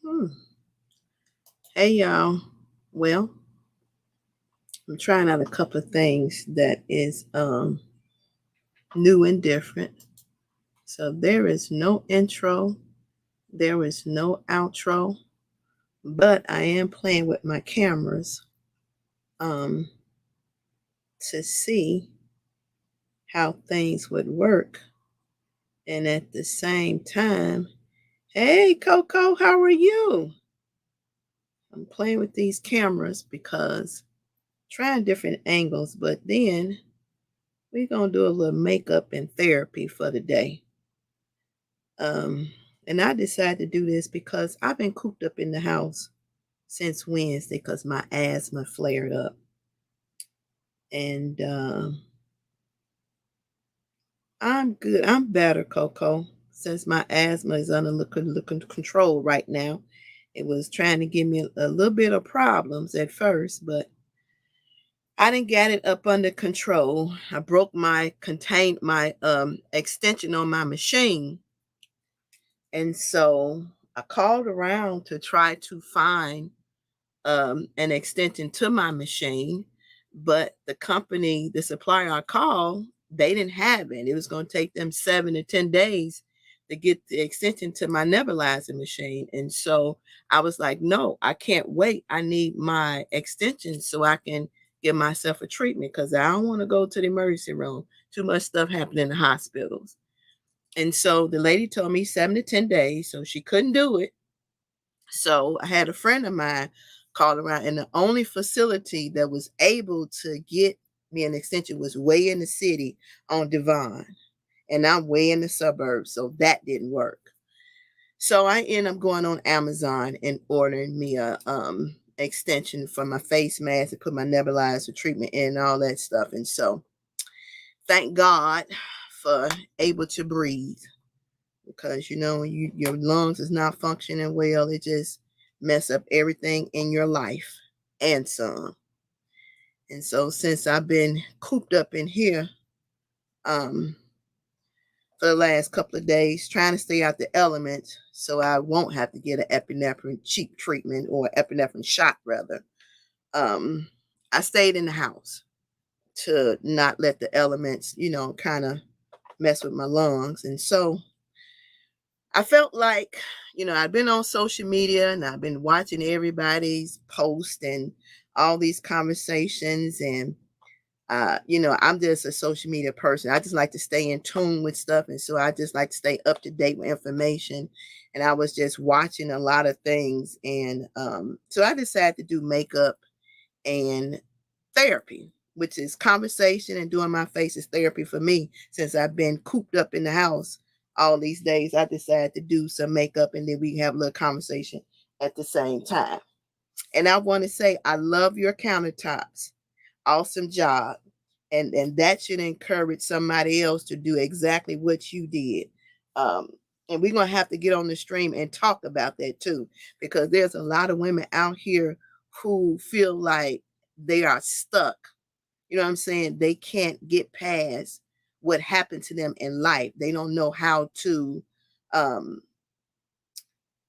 Hmm. Hey y'all. Well, I'm trying out a couple of things that is new and different. So there is no intro, there is no outro, but I am playing with my cameras um to see how things would work. And at the same time, hey Coco, how are you? I'm playing with these cameras because trying different angles, but then we're gonna do a little makeup and therapy for the day. Um, and I decided to do this because I've been cooped up in the house since Wednesday because my asthma flared up. And I'm good. I'm better, Coco, since my asthma is under control right now. It was trying to give me a little bit of problems at first, but I didn't get it up under control. I broke my extension on my machine. And so I called around to try to find an extension to my machine, but the company, the supplier I called, they didn't have it. It was going to take them 7 to 10 days to get the extension to my nebulizer machine. And so I was like, no, I can't wait. I need my extension so I can give myself a treatment because I don't want to go to the emergency room. Too much stuff happened in the hospitals. And so the lady told me 7 to 10 days, so she couldn't do it. So I had a friend of mine call around, and the only facility that was able to get me an extension was way in the city on Devon. And I'm way in the suburbs, so that didn't work. So I ended up going on Amazon and ordering me a extension for my face mask to put my nebulizer treatment in and all that stuff. And so thank God for able to breathe because your lungs is not functioning well, it just mess up everything in your life and some. And so since I've been cooped up in here um for the last couple of days trying to stay out the elements so I won't have to get an epinephrine cheap treatment or epinephrine shot rather, um I stayed in the house to not let the elements kind of mess with my lungs. And so I felt like, I've been on social media and I've been watching everybody's post and all these conversations. And, I'm just a social media person. I just like to stay in tune with stuff. And so I just like to stay up to date with information. And I was just watching a lot of things. And so I decided to do makeup and therapy, which is conversation, and doing my face is therapy for me. Since I've been cooped up in the house all these days, I decided to do some makeup and then we have a little conversation at the same time. And I want to say, I love your countertops. Awesome job. And that should encourage somebody else to do exactly what you did. Um, and we're going to have to get on the stream and talk about that too, because there's a lot of women out here who feel like they are stuck. You know what I'm saying? They can't get past what happened to them in life. They don't know how to um,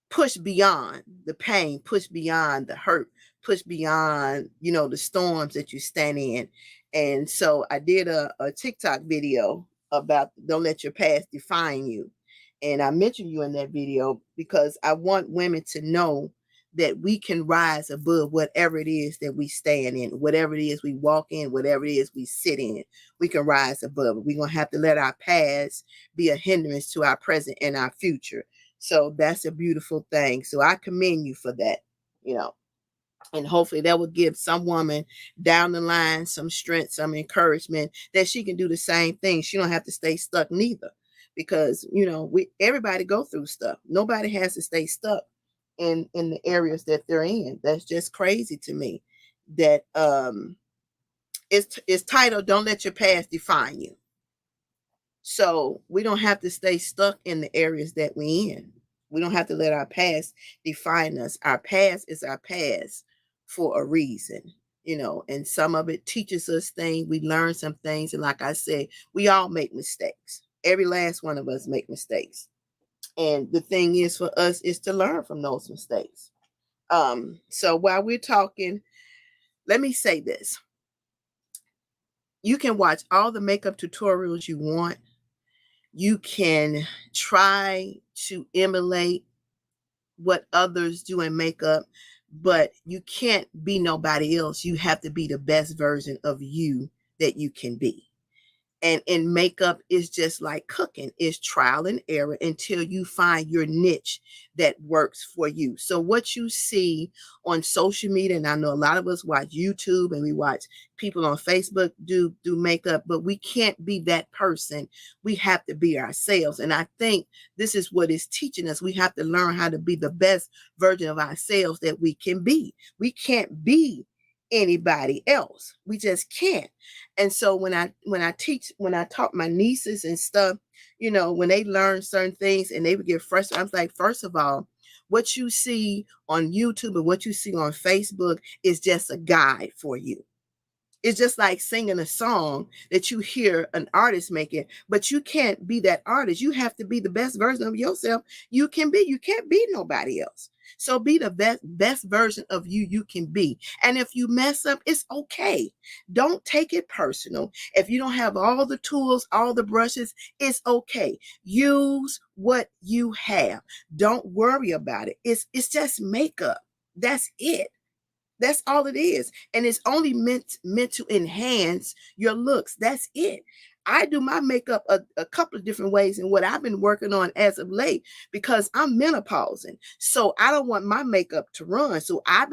push beyond the pain, push beyond the hurt, push beyond, the storms that you stand in. And so I did a TikTok video about don't let your past define you. And I mentioned you in that video because I want women to know that we can rise above whatever it is that we stand in, whatever it is we walk in, whatever it is we sit in. We can rise above it. We're going to have to let our past be a hindrance to our present and our future. So that's a beautiful thing. So I commend you for that, you know. And hopefully that will give some woman down the line some strength, some encouragement that she can do the same thing. She don't have to stay stuck neither. Because, we everybody go through stuff. Nobody has to stay stuck in the areas that they're in. That's just crazy to me. That it's titled Don't Let Your Past Define You. So we don't have to stay stuck in the areas that we're in. We don't have to let our past define us. Our past is our past for a reason, and some of it teaches us things. We learn some things. And like I said, we all make mistakes. Every last one of us make mistakes. And the thing is for us is to learn from those mistakes. So while we're talking, let me say this. You can watch all the makeup tutorials you want. You can try to emulate what others do in makeup, but you can't be nobody else. You have to be the best version of you that you can be. And in makeup, is just like cooking. It's trial and error until you find your niche that works for you. So what you see on social media, and I know a lot of us watch YouTube and we watch people on Facebook do makeup, but we can't be that person. We have to be ourselves. And I think this is what it's teaching us. We have to learn how to be the best version of ourselves that we can be. We can't be anybody else. We just can't. And so when I taught my nieces and stuff, when they learn certain things and they would get frustrated, I was like, first of all, what you see on YouTube and what you see on Facebook is just a guide for you. It's just like singing a song that you hear an artist making, but you can't be that artist. You have to be the best version of yourself you can be. You can't be nobody else. So be the best version of you can be. And if you mess up, it's okay. Don't take it personal. If you don't have all the tools, all the brushes, it's okay. Use what you have. Don't worry about it. It's just makeup. That's it. That's all it is. And it's only meant to enhance your looks. That's it. I do my makeup a couple of different ways in what I've been working on as of late because I'm menopausing. So I don't want my makeup to run. So I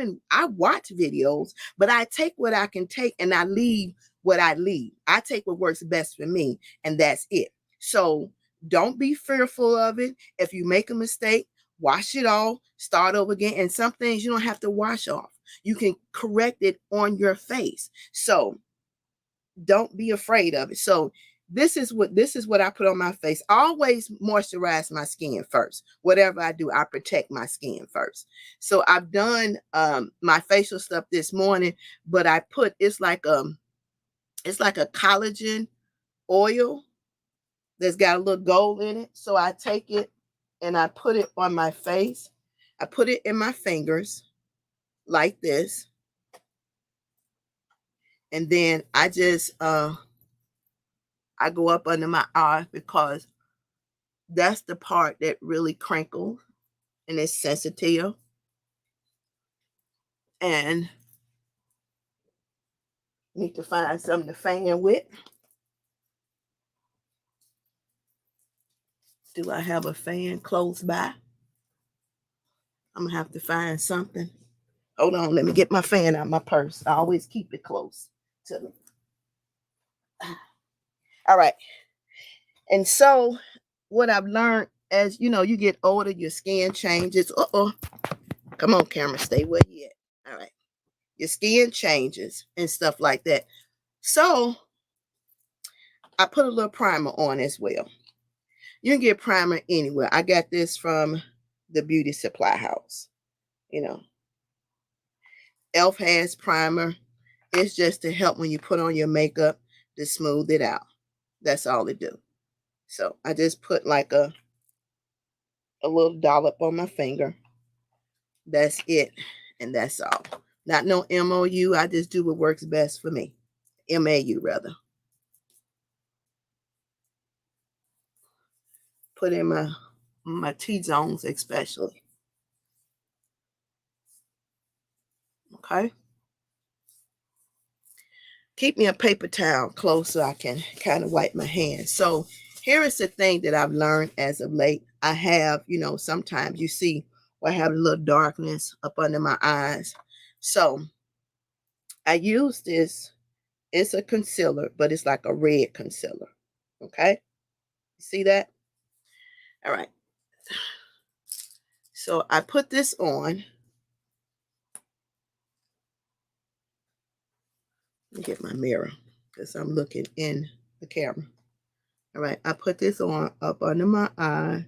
watch videos, but I take what I can take and I leave what I leave. I take what works best for me, and that's it. So don't be fearful of it. If you make a mistake, wash it off, start over again. And some things you don't have to wash off. You can correct it on your face. So don't be afraid of it. So this is what I put on my face. I always moisturize my skin first. Whatever I do, I protect my skin first. So I've done my facial stuff this morning, but I put it's like a collagen oil that's got a little gold in it. So I take it and I put it on my face. I put it in my fingers like this. And then I just I go up under my eye because that's the part that really crinkles and is sensitive. And need to find something to fan with. Do I have a fan close by? I'm gonna have to find something. Hold on, let me get my fan out of my purse. I always keep it close to me. All right. And so what I've learned as you get older, your skin changes. Uh-oh. Come on, camera, stay where you at. All right. Your skin changes and stuff like that. So I put a little primer on as well. You can get primer anywhere. I got this from the beauty supply house. You know, Elf has primer. It's just to help when you put on your makeup to smooth it out. That's all it do. So I just put like a little dollop on my finger. That's it. And that's all. Not no MOU. I just do what works best for me. MAU rather. Put in my T-zones especially. Okay. Keep me a paper towel close so I can kind of wipe my hands. So here is the thing that I've learned as of late. I have, sometimes you see where I have a little darkness up under my eyes. So I use this. It's a concealer, but it's like a red concealer. Okay. See that? All right. So I put this on. Let me get my mirror because I'm looking in the camera. All right. I put this on up under my eye.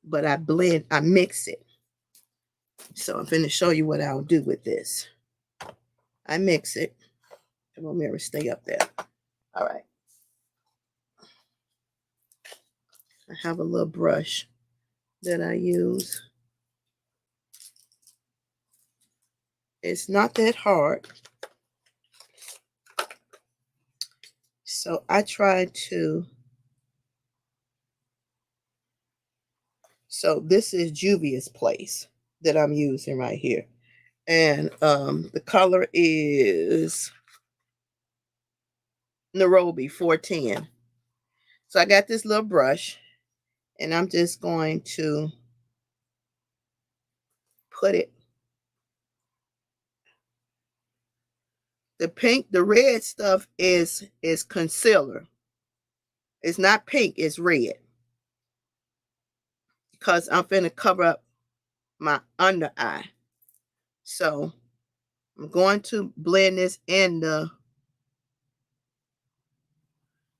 But I mix it. So I'm going to show you what I'll do with this. I mix it. Come on, mirror, stay up there. All right. I have a little brush that I use. It's not that hard. So I try to. So this is Juvia's Place that I'm using right here. And the color is Nairobi 410. So I got this little brush, and I'm just going to put it. The red stuff is concealer. It's not pink, it's red. Because I'm finna cover up my under eye. So I'm going to blend this in the.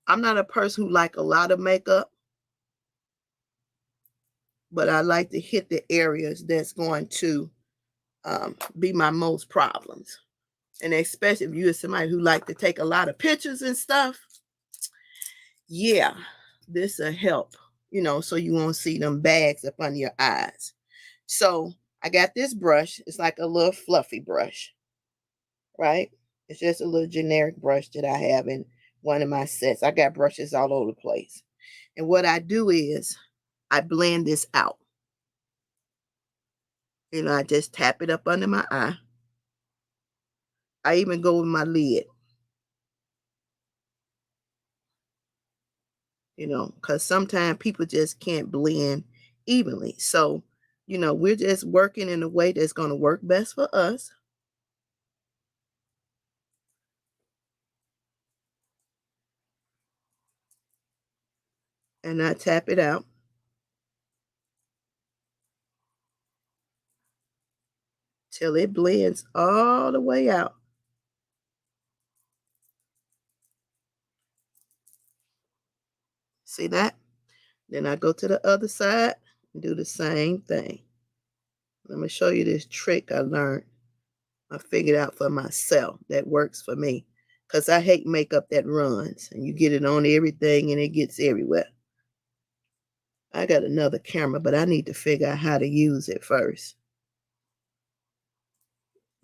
I'm not a person who like a lot of makeup, but I like to hit the areas that's going to be my most problems. And especially if you're somebody who like to take a lot of pictures and stuff, yeah, this will help, so you won't see them bags up under your eyes. So I got this brush. It's like a little fluffy brush, right? It's just a little generic brush that I have in one of my sets. I got brushes all over the place. And what I do is I blend this out. I just tap it up under my eye. I even go with my lid. Because sometimes people just can't blend evenly. So, we're just working in a way that's going to work best for us. And I tap it out. Till it blends all the way out. See that? Then I go to the other side and do the same thing. Let me show you this trick I learned. I figured out for myself that works for me. Because I hate makeup that runs. And you get it on everything and it gets everywhere. I got another camera, but I need to figure out how to use it first.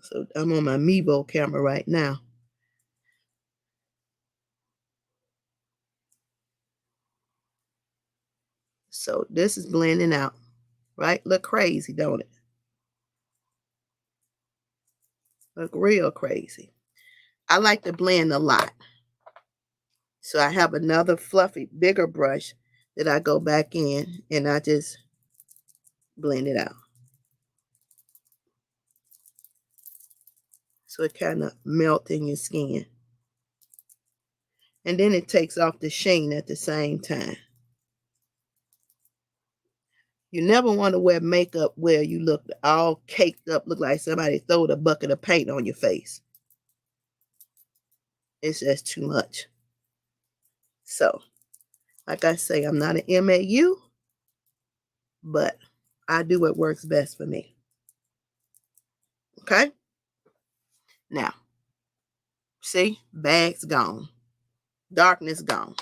So I'm on my Mevo camera right now. So this is blending out, right? Look crazy, don't it? Look real crazy. I like to blend a lot. So I have another fluffy, bigger brush that I go back in and I just blend it out. So it kind of melts in your skin. And then it takes off the sheen at the same time. You never want to wear makeup where you look all caked up, look like somebody throwed a bucket of paint on your face. It's just too much. So, like I say, I'm not an MAU, but I do what works best for me. Okay? Now, see, bag's gone. Darkness gone.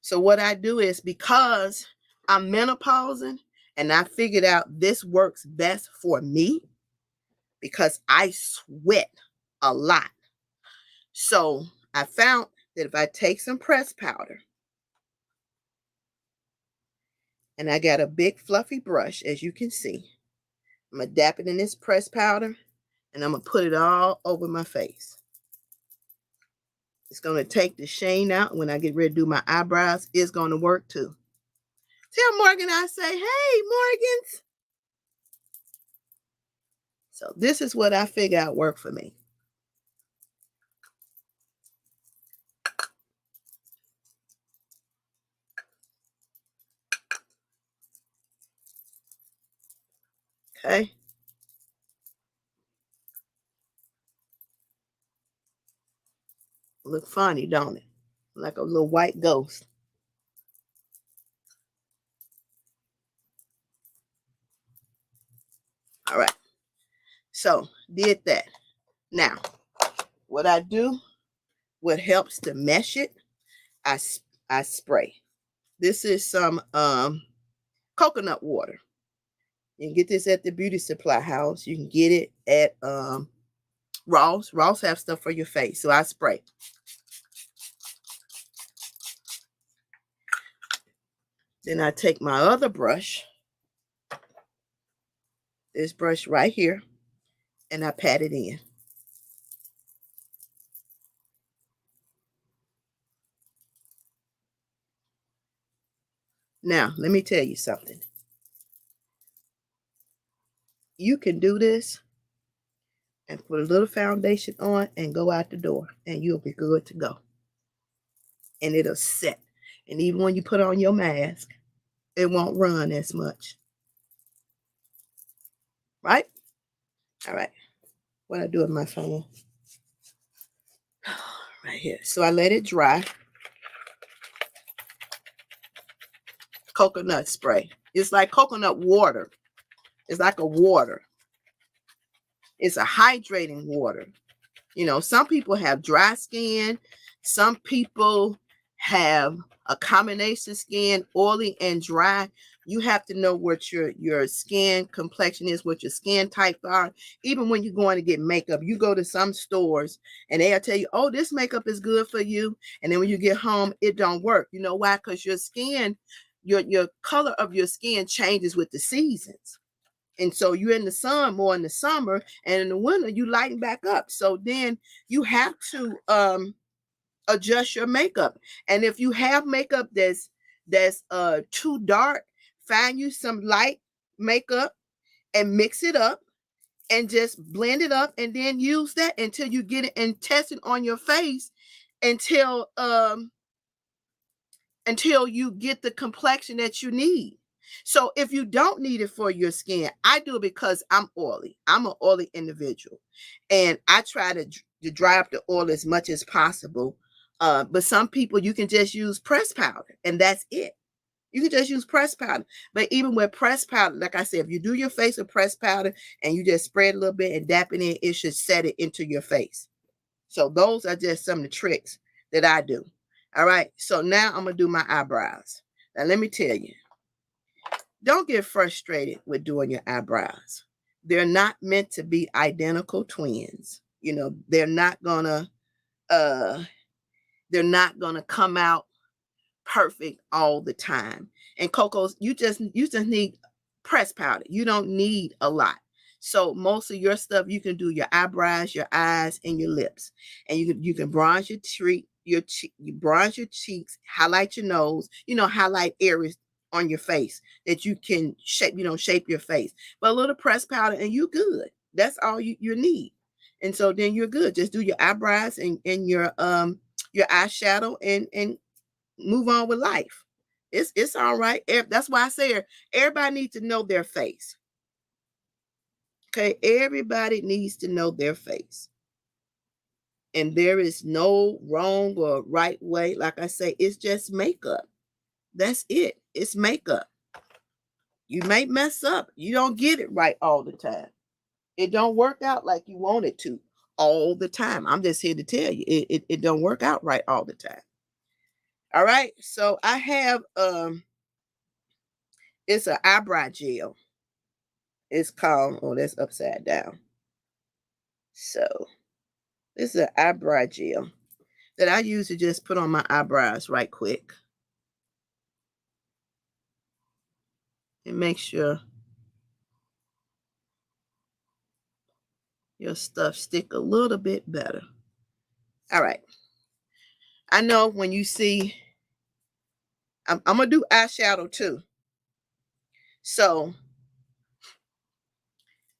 So what I do is, because I'm menopausing and I figured out this works best for me because I sweat a lot. So I found that if I take some pressed powder and I got a big fluffy brush, as you can see, I'm going to dap it in this pressed powder and I'm going to put it all over my face. It's going to take the sheen out. When I get ready to do my eyebrows, it's going to work too. Tell Morgan I say, hey, Morgans. So this is what I figure out worked for me. Okay. Look funny, don't it? Like a little white ghost. All right. So did that. Now, what I do, what helps to mesh it, I spray. This is some coconut water. You can get this at the beauty supply house. You can get it at Ross. Ross have stuff for your face. So I spray. Then I take my other brush, this brush right here, and I pat it in. Now, let me tell you something. You can do this and put a little foundation on and go out the door, and you'll be good to go. And it'll set. And even when you put on your mask, it won't run as much. Right? All right. What I do with my phone? Right here. So I let it dry. Coconut spray. It's like coconut water. It's like a water. It's a hydrating water. You know, some people have dry skin. Some people have a combination skin, oily and dry. You have to know what your skin complexion is, what your skin types are. Even when you're going to get makeup, you go to some stores and they'll tell you, oh, this makeup is good for you. And then when you get home, it don't work. You know why? Because your skin, your color of your skin changes with the seasons. And so you're in the sun more in the summer, and in the winter you lighten back up. So then you have to adjust your makeup. And if you have makeup that's too dark, find you some light makeup and mix it up and just blend it up, and then use that until you get it and test it on your face until you get the complexion that you need. So if you don't need it for your skin, I do it because I'm oily. I'm an oily individual, and I try to dry up the oil as much as possible. But some people, you can just use pressed powder, and that's it. You can just use pressed powder. But even with pressed powder, like I said, if you do your face with pressed powder and you just spread a little bit and dap it in, it should set it into your face. So those are just some of the tricks that I do. All right. So now I'm going to do my eyebrows. Now, let me tell you, don't get frustrated with doing your eyebrows. They're not meant to be identical twins. You know, they're not gonna come out perfect all the time. And Coco's, you just need press powder. You don't need a lot. So most of your stuff, you can do your eyebrows, your eyes, and your lips. And you can bronze you bronze your cheeks, highlight your nose, highlight areas on your face that you can shape your face. But a little pressed powder and you good. That's all you need. And so then you're good. Just do your eyebrows and your eyeshadow and move on with life. It's all right. That's why I say everybody needs to know their face. Okay, everybody needs to know their face. And there is no wrong or right way. Like I say, it's just makeup. That's it. It's makeup. You may mess up. You don't get it right all the time. It don't work out like you want it to all the time. I'm just here to tell you, it don't work out right all the time. All right. So I have it's an eyebrow gel. It's called, oh, that's upside down. So this is an eyebrow gel that I use to just put on my eyebrows right quick. And make sure your stuff stick a little bit better. All right. I know when you see, I'm going to do eyeshadow too. So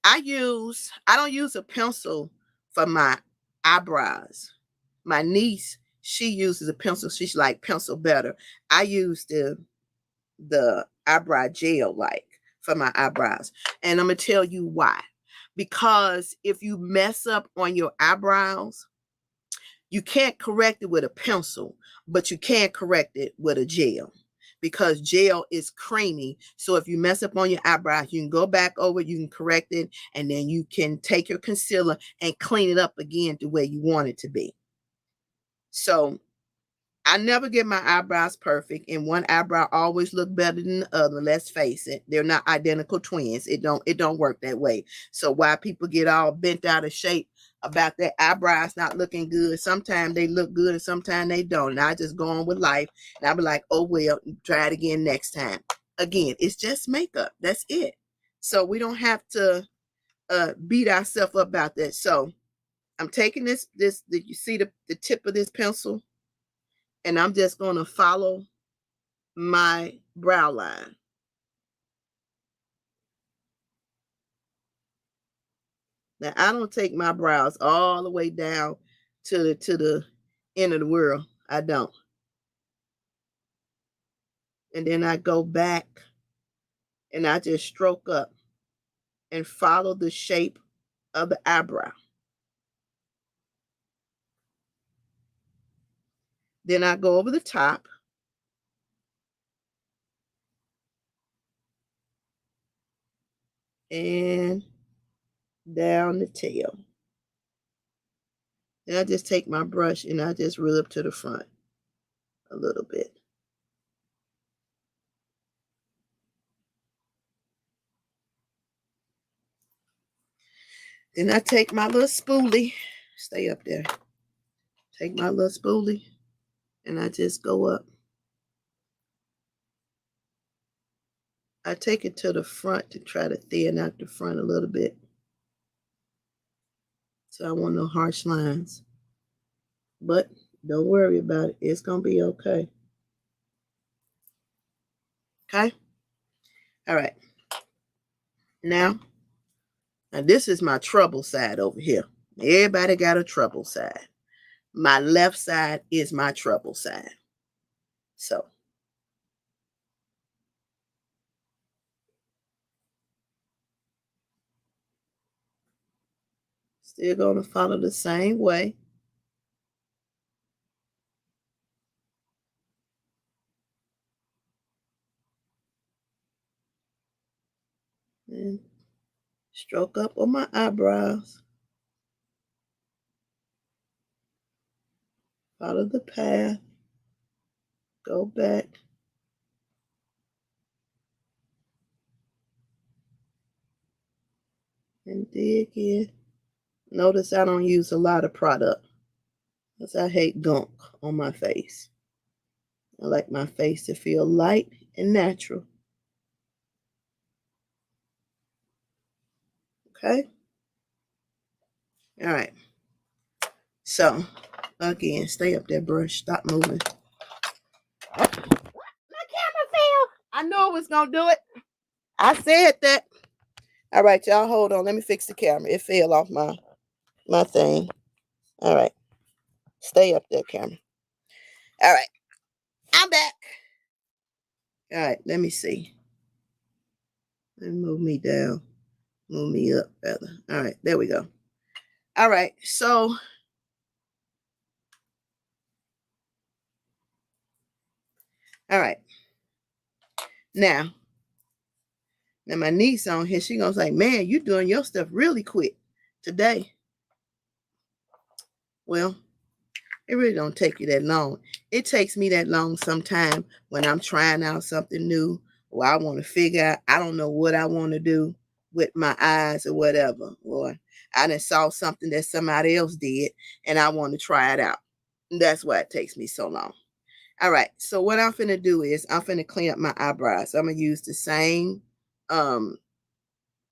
I don't use a pencil for my eyebrows. My niece, she uses a pencil. She's like pencil better. I use the eyebrow gel like for my eyebrows. And I'm going to tell you why. Because if you mess up on your eyebrows, you can't correct it with a pencil, but you can correct it with a gel. because gel is creamy. So if you mess up on your eyebrows, you can go back over, you can correct it, and then you can take your concealer and clean it up again the way you want it to be. So I never get my eyebrows perfect, and one eyebrow always look better than the other. Let's face it, they're not identical twins. It don't work that way. So why people get all bent out of shape about their eyebrows not looking good? Sometimes they look good and sometimes they don't. And I just go on with life, and I'll be like, oh well, try it again next time. Again, it's just makeup. That's it. So we don't have to beat ourselves up about that. So I'm taking this. You see the tip of this pencil? And I'm just going to follow my brow line. Now, I don't take my brows all the way down to the end of the world. I don't. And then I go back and I just stroke up and follow the shape of the eyebrow. Then I go over the top and down the tail. Then I just take my brush and I just rub to the front a little bit. Then I take my little spoolie, stay up there. Take my little spoolie and I just go up. I take it to the front to try to thin out the front a little bit. So I want no harsh lines. But don't worry about it. It's going to be okay. Okay? All right. Now this is my trouble side over here. Everybody got a trouble side. My left side is my trouble side. So still going to follow the same way. And stroke up on my eyebrows. Follow the path. Go back. And dig in. Notice I don't use a lot of product because I hate gunk on my face. I like my face to feel light and natural. Okay? All right. So, again, stay up there, brush. Stop moving. My camera fell. I knew it was going to do it. I said that. All right, y'all, hold on. Let me fix the camera. It fell off my thing. All right. Stay up there, camera. All right. I'm back. All right, let me see. Let me move me down. Move me up, rather. All right, there we go. All right, so all right. Now my niece on here, she goes like, man, you doing your stuff really quick today. Well, it really don't take you that long. It takes me that long sometime when I'm trying out something new or I want to figure out, I don't know what I want to do with my eyes or whatever. Or I done saw something that somebody else did and I want to try it out. That's why it takes me so long. All right, so what I'm finna do is I'm finna clean up my eyebrows. So I'm gonna use the same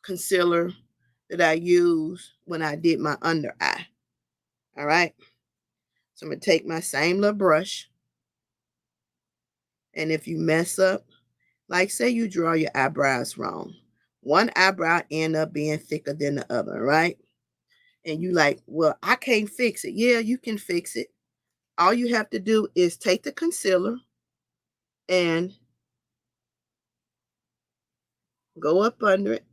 concealer that I used when I did my under eye. All right, so I'm gonna take my same little brush, and if you mess up, like say you draw your eyebrows wrong, one eyebrow end up being thicker than the other, right? And you like, well, I can't fix it. Yeah, you can fix it. All you have to do is take the concealer and go up under it,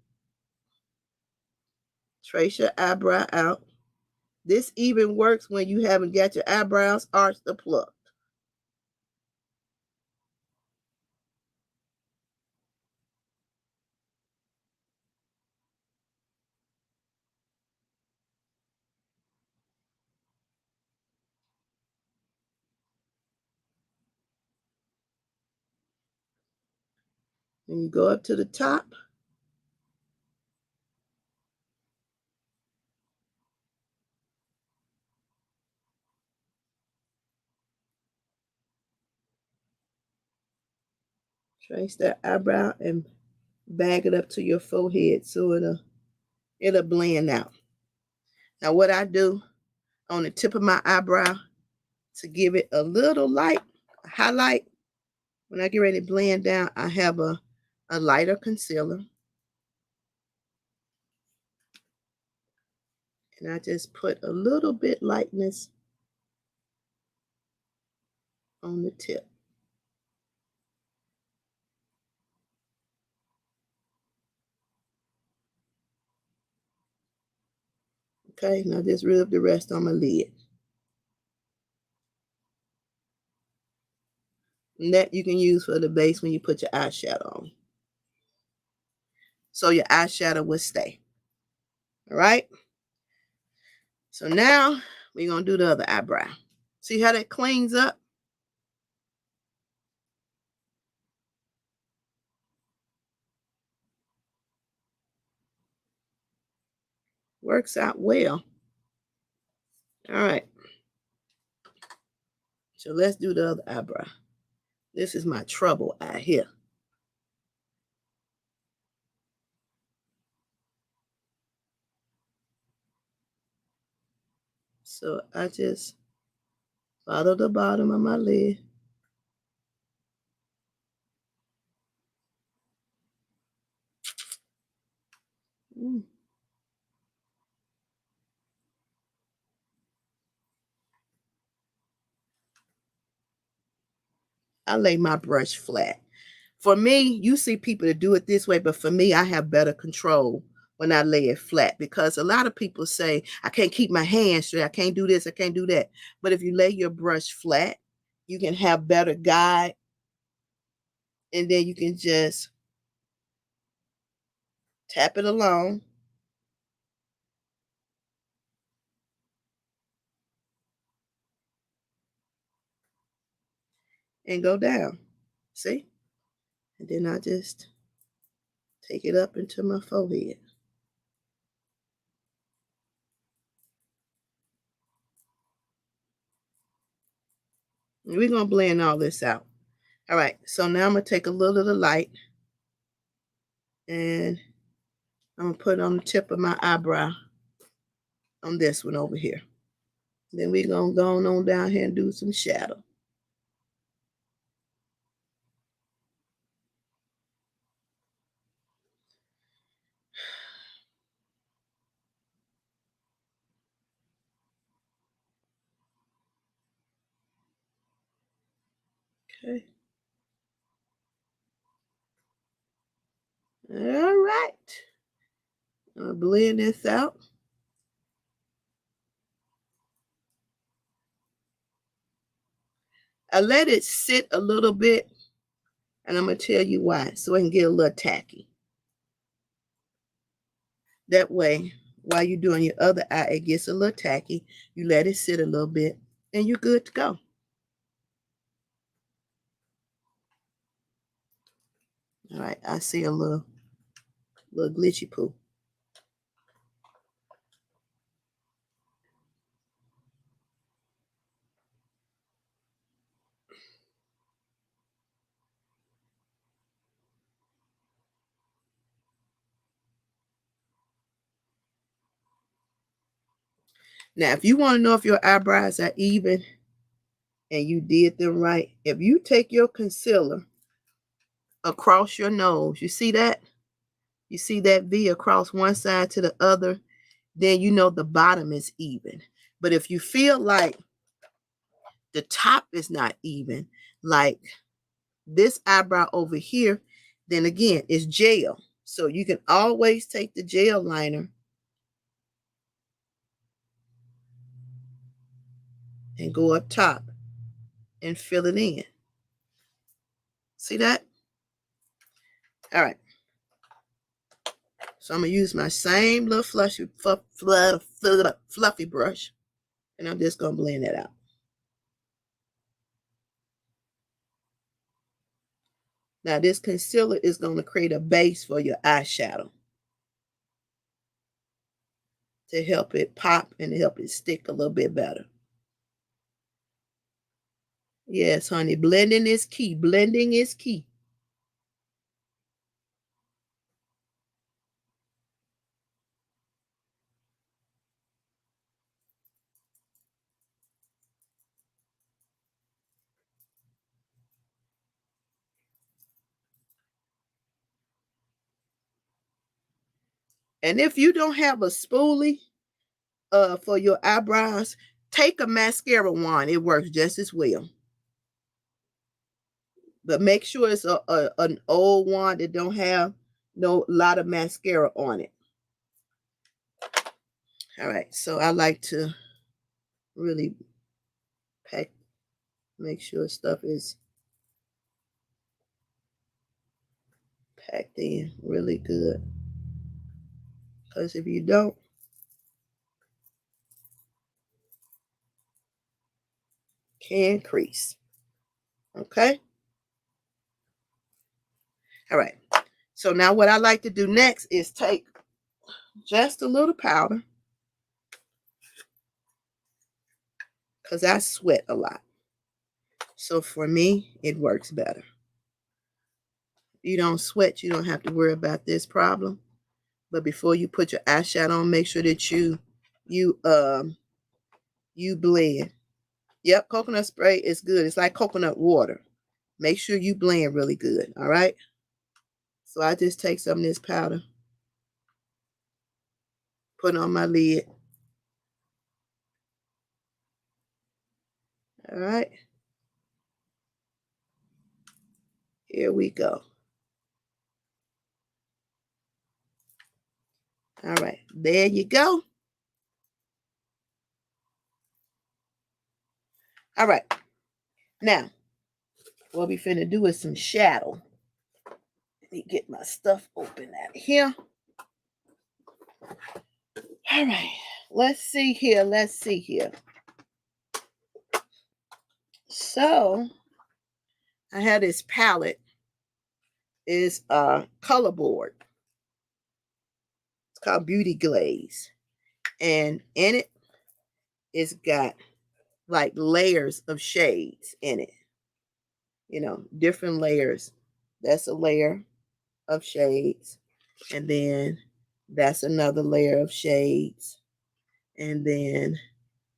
trace your eyebrow out. This even works when you haven't got your eyebrows arched or plucked. And you go up to the top. Trace that eyebrow and bag it up to your forehead so it'll blend out. Now what I do on the tip of my eyebrow to give it a little light highlight, when I get ready to blend down, I have a lighter concealer. And I just put a little bit lightness on the tip. Okay, now just rub the rest on my lid. And that you can use for the base when you put your eyeshadow on. So your eyeshadow will stay. All right? So now we're going to do the other eyebrow. See how that cleans up? Works out well. All right. So let's do the other eyebrow. This is my trouble eye here. So I just follow the bottom of my lid. I lay my brush flat. For me, you see people that do it this way, but for me, I have better control when I lay it flat, because a lot of people say, I can't keep my hands straight. I can't do this. I can't do that. But if you lay your brush flat, you can have better guide. And then you can just tap it along. And go down. See? And then I just take it up into my forehead. And we're going to blend all this out. All right, so now I'm going to take a little of the light and I'm going to put it on the tip of my eyebrow on this one over here. Then we're going to go on down here and do some shadow. Okay. All right. I'm going to blend this out. I let it sit a little bit, and I'm going to tell you why, so I can get a little tacky. That way, while you're doing your other eye, it gets a little tacky. You let it sit a little bit, and you're good to go. All right, I see a little glitchy poo. Now, if you want to know if your eyebrows are even and you did them right, if you take your concealer across your nose, you see that? You see that V across one side to the other, then you know the bottom is even. But if you feel like the top is not even, like this eyebrow over here, then again, it's gel. So you can always take the gel liner and go up top and fill it in. See that? All right. So I'm going to use my same little fluffy brush, and I'm just going to blend that out. Now this concealer is going to create a base for your eyeshadow to help it pop and help it stick a little bit better. Yes, honey, blending is key. Blending is key. And if you don't have a spoolie for your eyebrows, take a mascara wand. It works just as well. But make sure it's an old one that don't have no lot of mascara on it. All right, so I like to really make sure stuff is packed in really good. Because if you don't, can crease. Okay? All right. So now what I like to do next is take just a little powder. Because I sweat a lot. So for me, it works better. If you don't sweat, you don't have to worry about this problem. But before you put your eyeshadow on, make sure that you blend. Yep, coconut spray is good. It's like coconut water. Make sure you blend really good. All right. So I just take some of this powder, put it on my lid. All right. Here we go. All right. There you go. All right. Now, what we finna do is some shadow. Let me get my stuff open out of here. All right. Let's see here. Let's see here. So, I have this palette. It's color board. It's called Beauty Glaze. And in it, it's got like layers of shades in it. You know, different layers. That's a layer of shades. And then that's another layer of shades. And then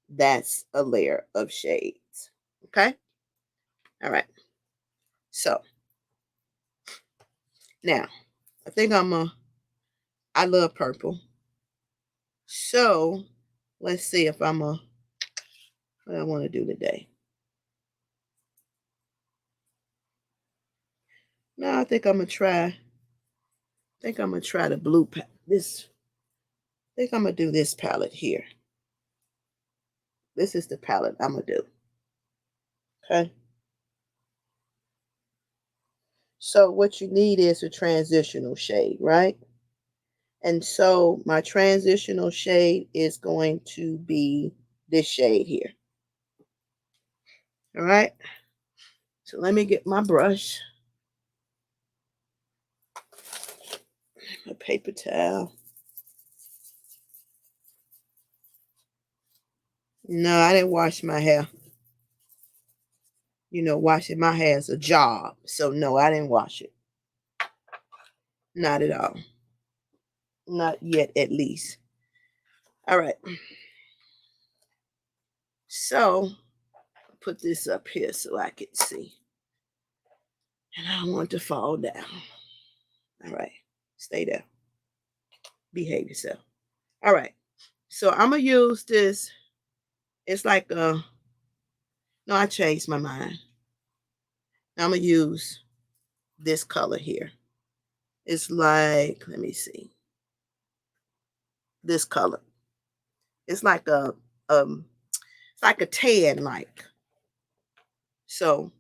that's a layer of shades. Okay? All right. So, now, I think I love purple. So, let's see if what I want to do today. No, I think I'm going to try the blue palette. I think I'm going to do this palette here. This is the palette I'm going to do. Okay? So what you need is a transitional shade, right? And so my transitional shade is going to be this shade here. All right. So let me get my brush, a paper towel. No, I didn't wash my hair. You know, washing my hair is a job. So no, I didn't wash it. Not at all. Not yet, at least. All right. So put this up here so I can see. And I don't want it to fall down. All right. Stay there. Behave yourself. All right. So I'm going to use this. It's like no, I changed my mind. I'm going to use this color here. It's like, let me see. This color. It's like it's like a tan like. So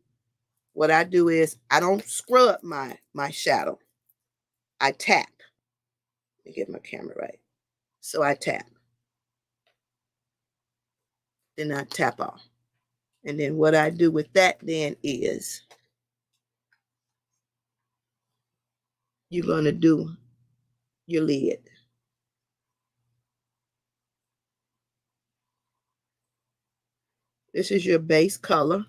what I do is I don't scrub my shadow. I tap. Let me get my camera right. So I tap. Then I tap off. And then what I do with that then is you're going to do your lid. This is your base color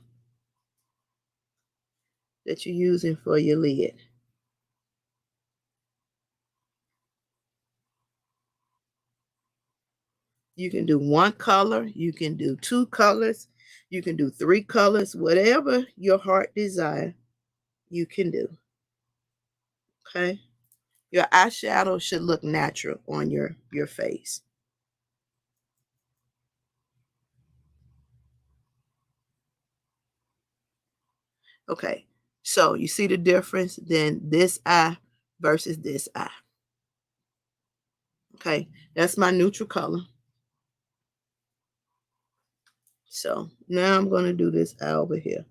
that you're using for your lid. You can do one color, you can do 2 colors, you can do 3 colors, whatever your heart desire, you can do. Okay? Your eyeshadow should look natural on your face. Okay, so you see the difference? Then this eye versus this eye. Okay, that's my neutral color. So now I'm going to do this eye over here.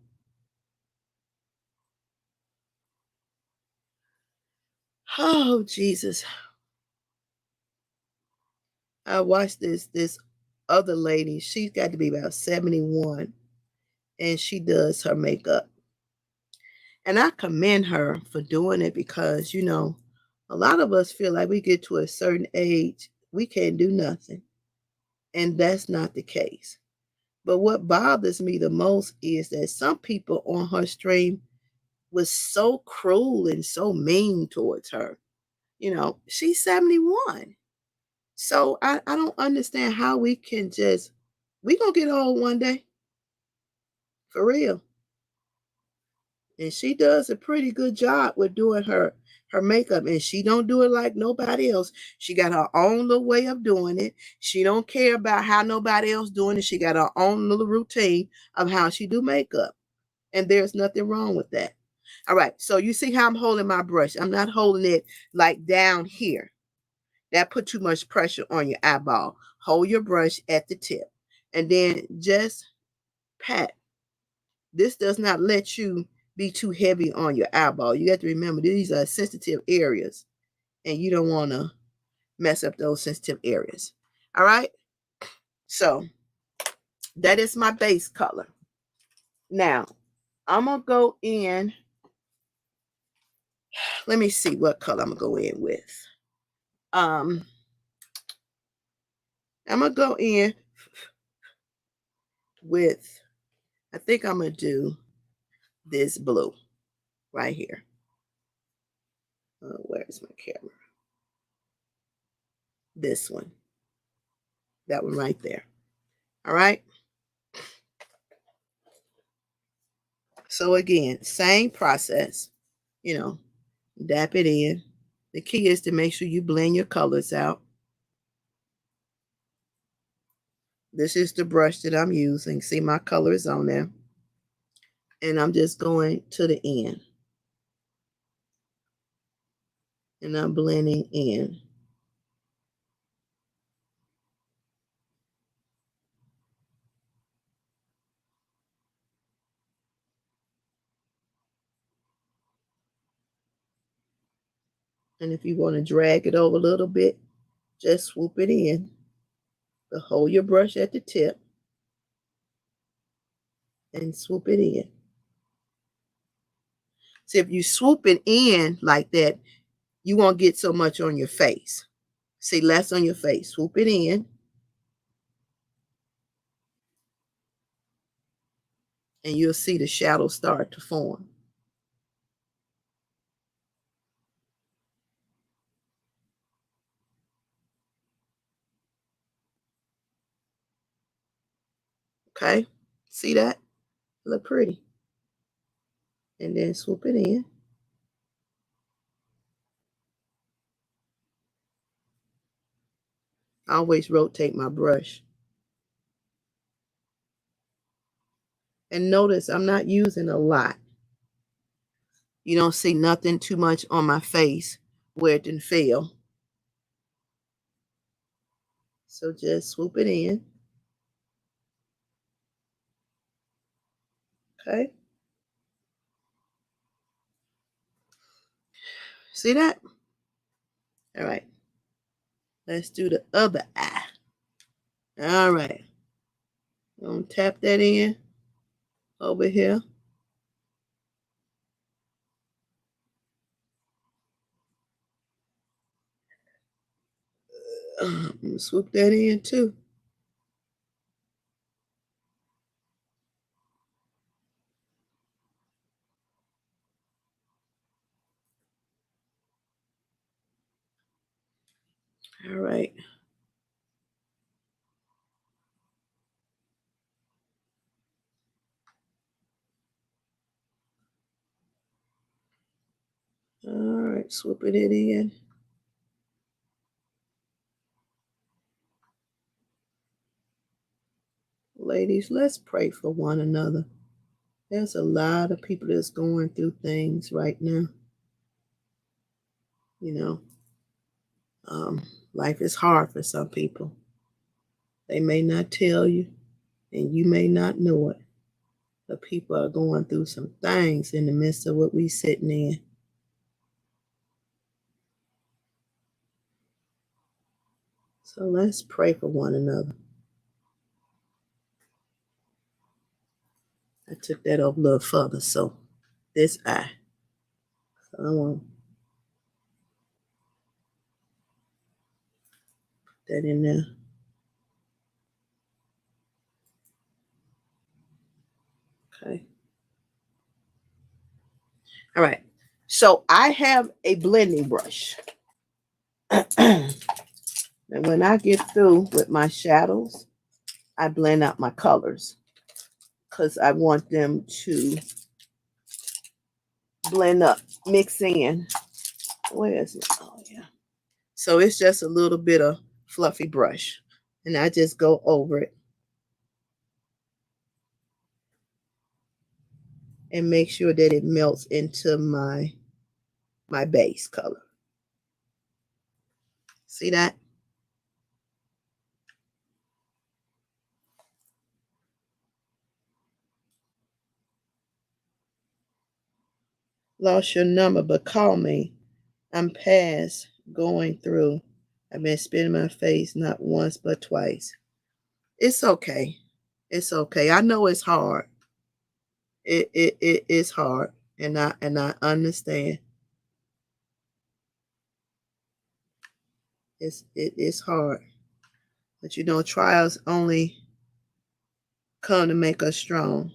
Oh, Jesus. I watched this other lady. She's got to be about 71, and she does her makeup. And I commend her for doing it because, you know, a lot of us feel like we get to a certain age, we can't do nothing. And that's not the case. But what bothers me the most is that some people on her stream was so cruel and so mean towards her. You know, she's 71. So I don't understand how we can just, we gonna get old one day. For real. And she does a pretty good job with doing her makeup, and she don't do it like nobody else. She got her own little way of doing it. She don't care about how nobody else doing it. She got her own little routine of how she do makeup, and there's nothing wrong with that. All right, so you see how I'm holding my brush. I'm not holding it like down here. That put too much pressure on your eyeball. Hold your brush at the tip, and then just pat. This does not let you be too heavy on your eyeball. You have to remember these are sensitive areas, and you don't want to mess up those sensitive areas. All right, so that is my base color. Now I'm gonna go in. Let me see what color I'm gonna go in with. I'm gonna go in with, I think I'm gonna do this blue right here. Where's my camera? This one. That one right there. All right. So again, same process, you know, dap it in. The key is to make sure you blend your colors out. This is the brush that I'm using. See my colors on there. And I'm just going to the end. And I'm blending in. And if you want to drag it over a little bit, just swoop it in. But hold your brush at the tip and swoop it in. See, if you swoop it in like that, you won't get so much on your face. See, less on your face. Swoop it in. And you'll see the shadow start to form. Okay? See that? Look pretty. And then swoop it in. I always rotate my brush. And notice I'm not using a lot. You don't see nothing too much on my face where it didn't fail. So just swoop it in. Okay? See that? All right. Let's do the other eye. All right. I'm going to tap that in over here. I'm gonna swoop that in too. All right. All right, swooping it in. Ladies, let's pray for one another. There's a lot of people that's going through things right now. You know, um, life is hard for some people. They may not tell you, and you may not know it, but people are going through some things in the midst of what we sitting in. So let's pray for one another. I took that up a little further. So this eye. So I want that in there. Okay. All right. So I have a blending brush. And when I get through with my shadows, I blend out my colors because I want them to blend up, mix in. Where is it? Oh, yeah. So it's just a little bit of fluffy brush. And I just go over it and make sure that it melts into my base color. See that? Lost your number, but call me. I'm past going through. I've been spitting my face not once but twice. It's okay. It's okay. I know it's hard. It is hard. And I understand. It is hard. But you know, trials only come to make us strong.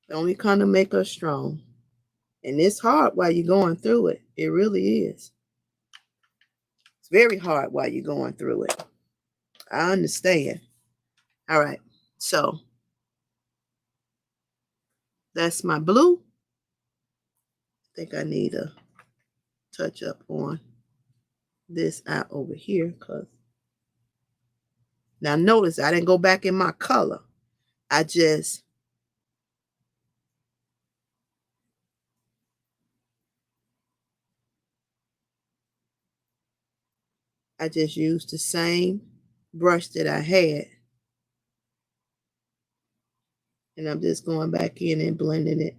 They only come to make us strong. And it's hard while you're going through it. It really is. It's very hard while you're going through it. I understand. All right. So that's my blue. I think I need a touch up on this eye over here because now notice I didn't go back in my color. I just used the same brush that I had, and I'm just going back in and blending it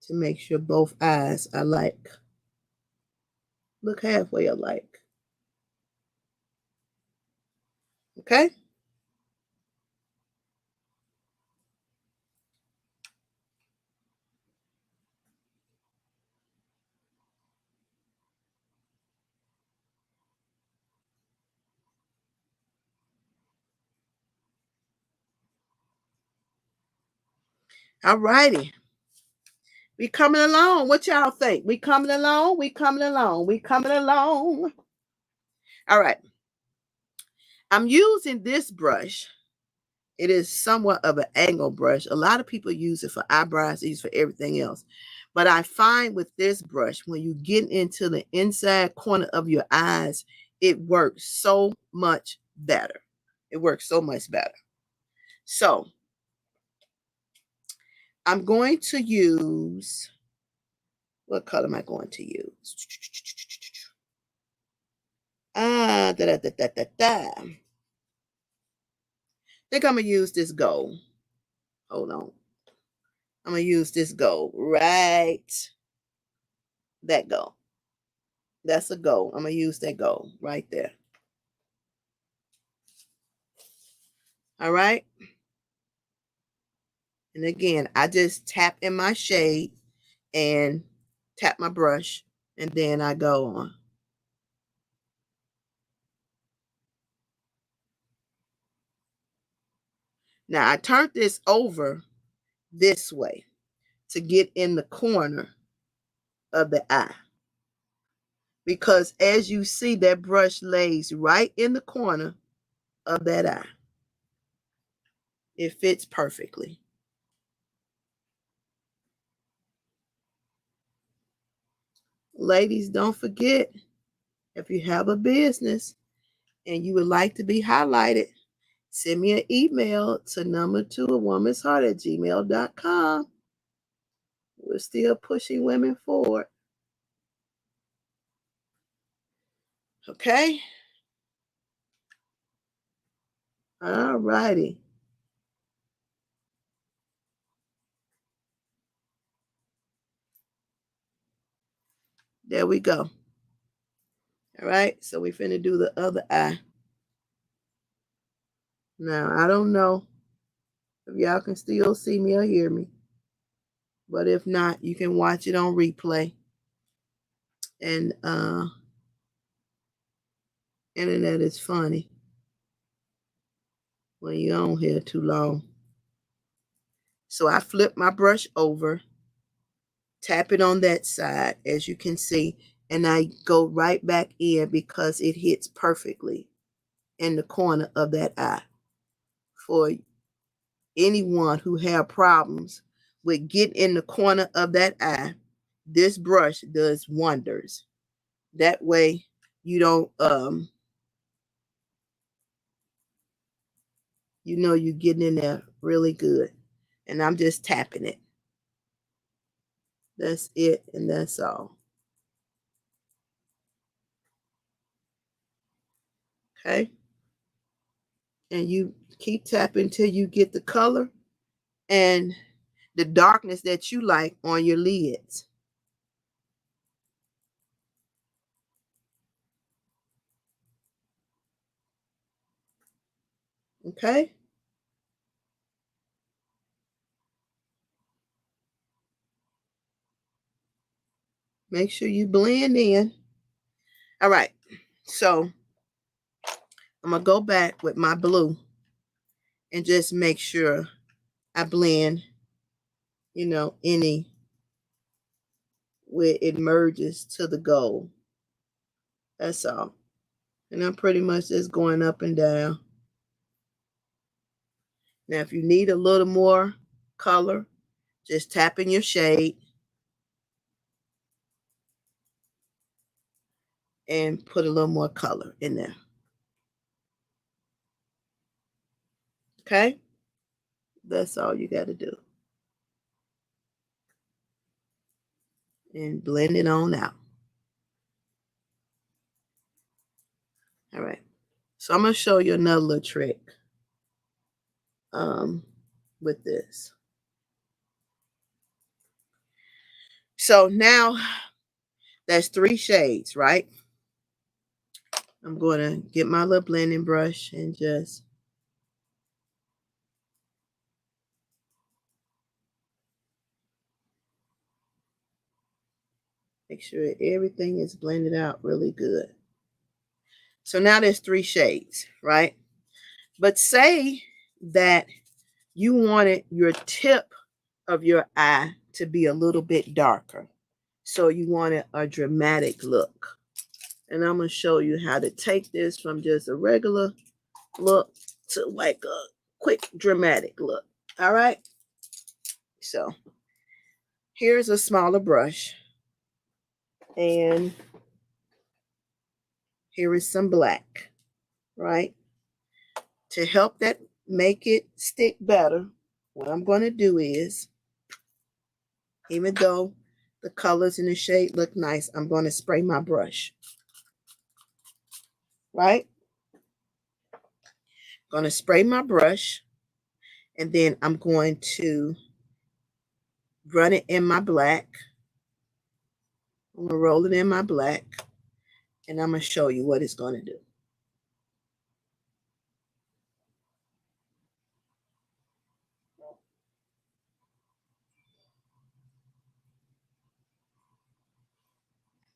to make sure both eyes are like, look halfway alike. Okay. All righty. We coming along. What y'all think? We coming along? We coming along? We coming along? All right. I'm using this brush. It is somewhat of an angle brush. A lot of people use it for eyebrows, use for everything else. But I find with this brush, when you get into the inside corner of your eyes, it works so much better. It works so much better. So I'm going to use, what color am I going to use? Da, da, da, da, da, da. I think I'm going to use this gold. Hold on. I'm going to use this gold. Right. That gold. That's a gold. I'm going to use that gold right there. All right. And again, I just tap in my shade and tap my brush, and then I go on. Now, I turned this over this way to get in the corner of the eye. Because as you see, that brush lays right in the corner of that eye. It fits perfectly. Ladies, don't forget, if you have a business and you would like to be highlighted, send me an email to number2awomansheart@gmail.com. We're still pushing women forward. Okay? All righty. There we go. All right, so we finna do the other eye. Now, I don't know if y'all can still see me or hear me, but if not, you can watch it on replay. And internet is funny when you're on here too long. So I flip my brush over, tap it on that side, as you can see, and I go right back in because it hits perfectly in the corner of that eye. For anyone who have problems with getting in the corner of that eye, this brush does wonders. That way you don't you know you're getting in there really good. And I'm just tapping it. That's it, and that's all. Okay? And you keep tapping till you get the color and the darkness that you like on your lids. Okay? Make sure you blend in. All right. So I'm going to go back with my blue and just make sure I blend, any where it merges to the gold. That's all. And I'm pretty much just going up and down. Now, if you need a little more color, just tap in your shade and put a little more color in there. Okay? That's all you got to do. And blend it on out. All right. So I'm going to show you another little trick with this. So now that's 3 shades, right? I'm going to get my little blending brush and just make sure everything is blended out really good. So now there's 3 shades, right? But say that you wanted your tip of your eye to be a little bit darker. So you wanted a dramatic look. And I'm going to show you how to take this from just a regular look to like a quick dramatic look. All right. So here's a smaller brush. And here is some black, right? To help that make it stick better, what I'm going to do is, even though the colors and the shade look nice, I'm going to spray my brush. Right? Going to spray my brush, and then I'm going to run it in my black. I'm going to roll it in my black, and I'm going to show you what it's going to do.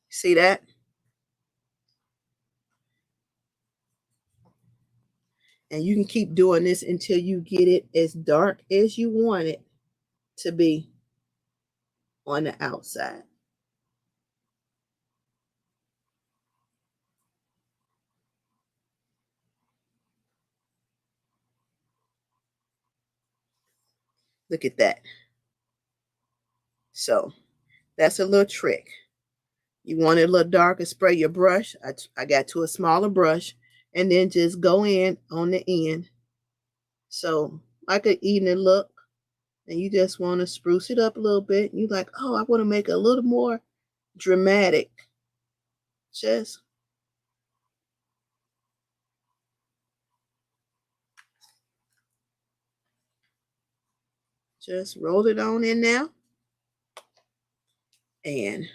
See that? And you can keep doing this until you get it as dark as you want it to be on the outside. Look at that. So that's a little trick. You want it a little darker, spray your brush. I got to a smaller brush, and then just go in on the end. So like an even look, and you just want to spruce it up a little bit. You like, oh, I want to make it a little more dramatic. Just roll it on in now. And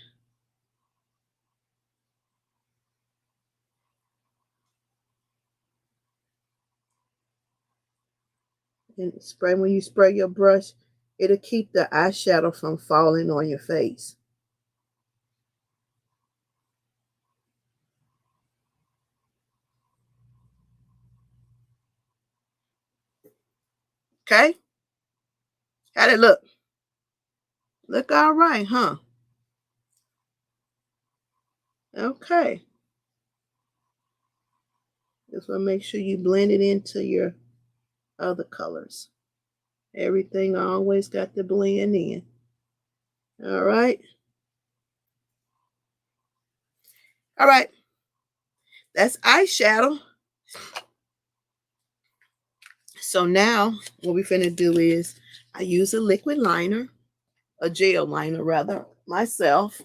spray, when you spray your brush, it'll keep the eyeshadow from falling on your face. Okay? How'd it look? Look all right, huh? Okay. Just want to make sure you blend it into your other colors. Everything always got to blend in. All right. All right. That's eyeshadow. So now what we're finna do is I use a liquid liner, a gel liner rather, myself.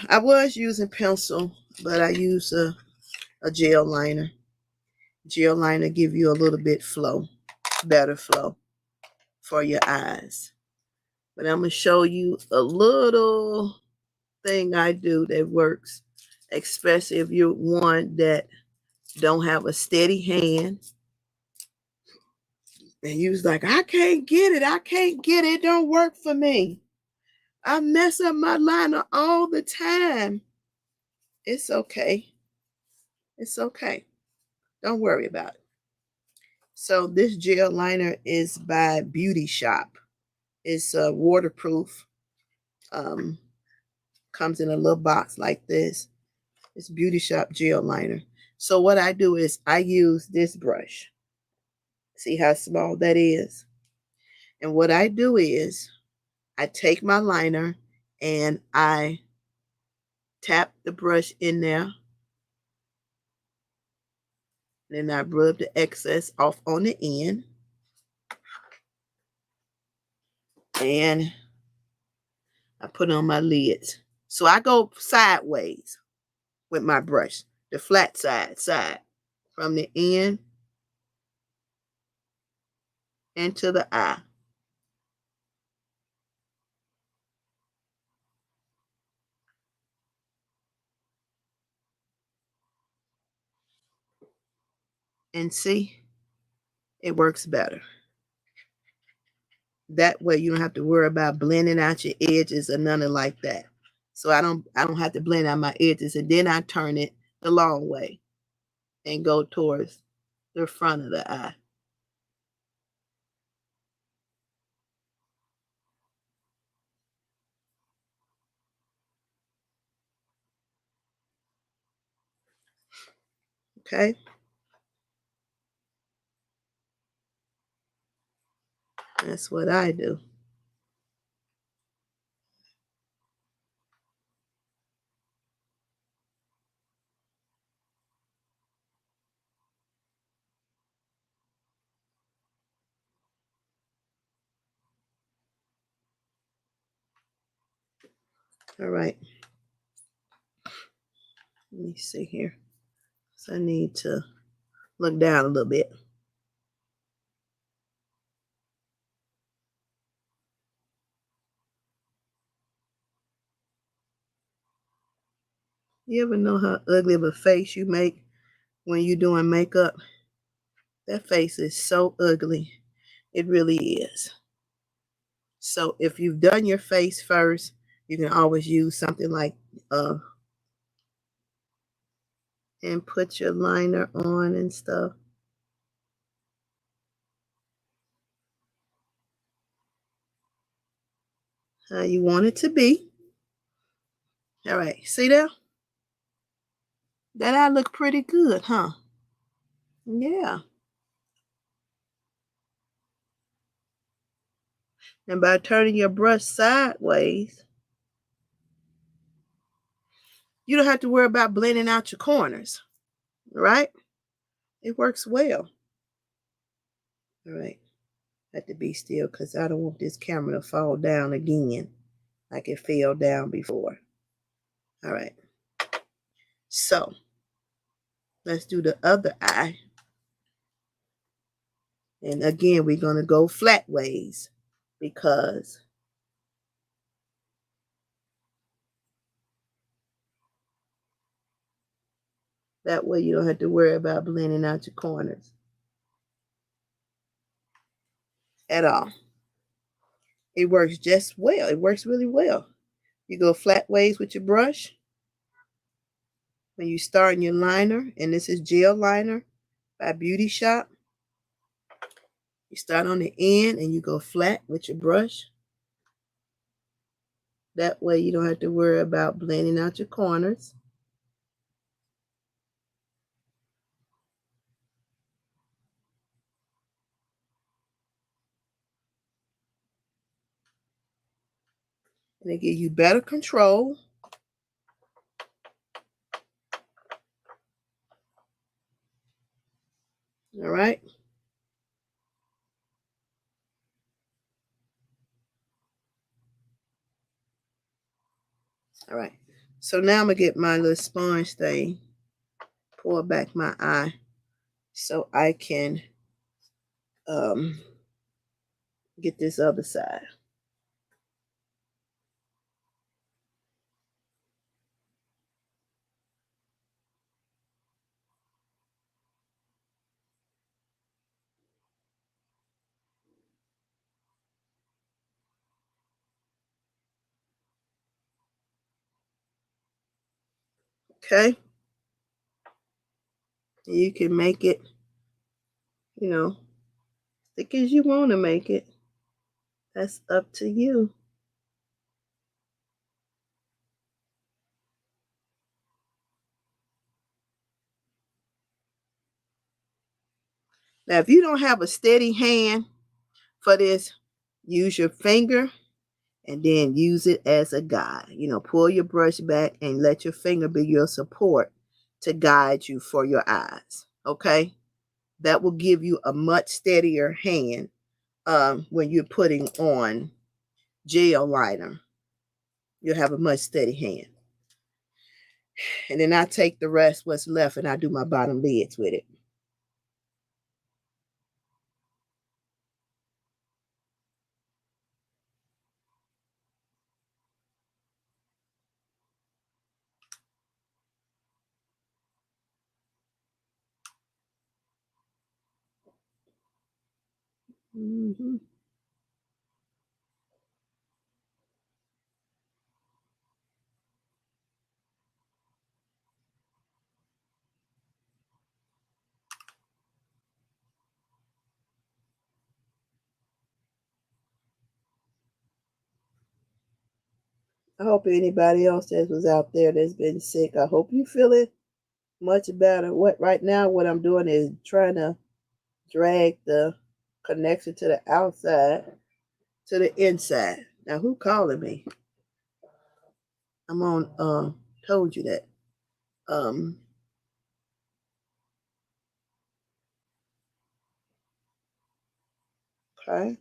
I was using pencil, but I use a gel liner. Gel liner give you a little bit flow, better flow for your eyes. But I'm going to show you a little thing I do that works, especially if you're one that don't have a steady hand. And you was like, I can't get it. I can't get it. It don't work for me. I mess up my liner all the time. It's okay. It's okay. Don't worry about it. So this gel liner is by Beauty Shop. It's waterproof. Comes in a little box like this. It's Beauty Shop gel liner. So what I do is I use this brush. See how small that is? And what I do is I take my liner and I tap the brush in there. Then I rub the excess off on the end. And I put on my lids. So I go sideways with my brush, the flat side, from the end into the eye. And see, it works better. That way you don't have to worry about blending out your edges or nothing like that. So I don't have to blend out my edges, and then I turn it the long way and go towards the front of the eye. Okay? That's what I do. All right. Let me see here. So I need to look down a little bit. You ever know how ugly of a face you make when you're doing makeup? That face is so ugly. It really is. So if you've done your face first, you can always use something like and put your liner on and stuff. how you want it to be. All right, see there? That eye look pretty good, huh? Yeah. And by turning your brush sideways, you don't have to worry about blending out your corners, right? It works well. All right, I have to be still because I don't want this camera to fall down again like it fell down before. All right, so let's do the other eye. And again, we're going to go flat ways because that way you don't have to worry about blending out your corners at all. It works just well. It works really well. You go flat ways with your brush. When you start in your liner, and this is gel liner by Beauty Shop, you start on the end and you go flat with your brush. That way you don't have to worry about blending out your corners. And it gives you better control. All right. All right. So now I'm going to get my little sponge thing, pull back my eye so I can get this other side. Okay. You can make it, thick as you want to make it. That's up to you. Now, if you don't have a steady hand for this, use your finger and then use it as a guide. Pull your brush back and let your finger be your support to guide you for your eyes. Okay? That will give you a much steadier hand when you're putting on gel liner. You'll have a much steady hand. And then I take the rest, what's left, and I do my bottom lids with it. Mm-hmm. I hope anybody else that was out there that's been sick, I hope you feel it much better. Right now, what I'm doing is trying to drag the connection to the outside to the inside. Now, who calling me? I'm on. Told you that. Um. Okay.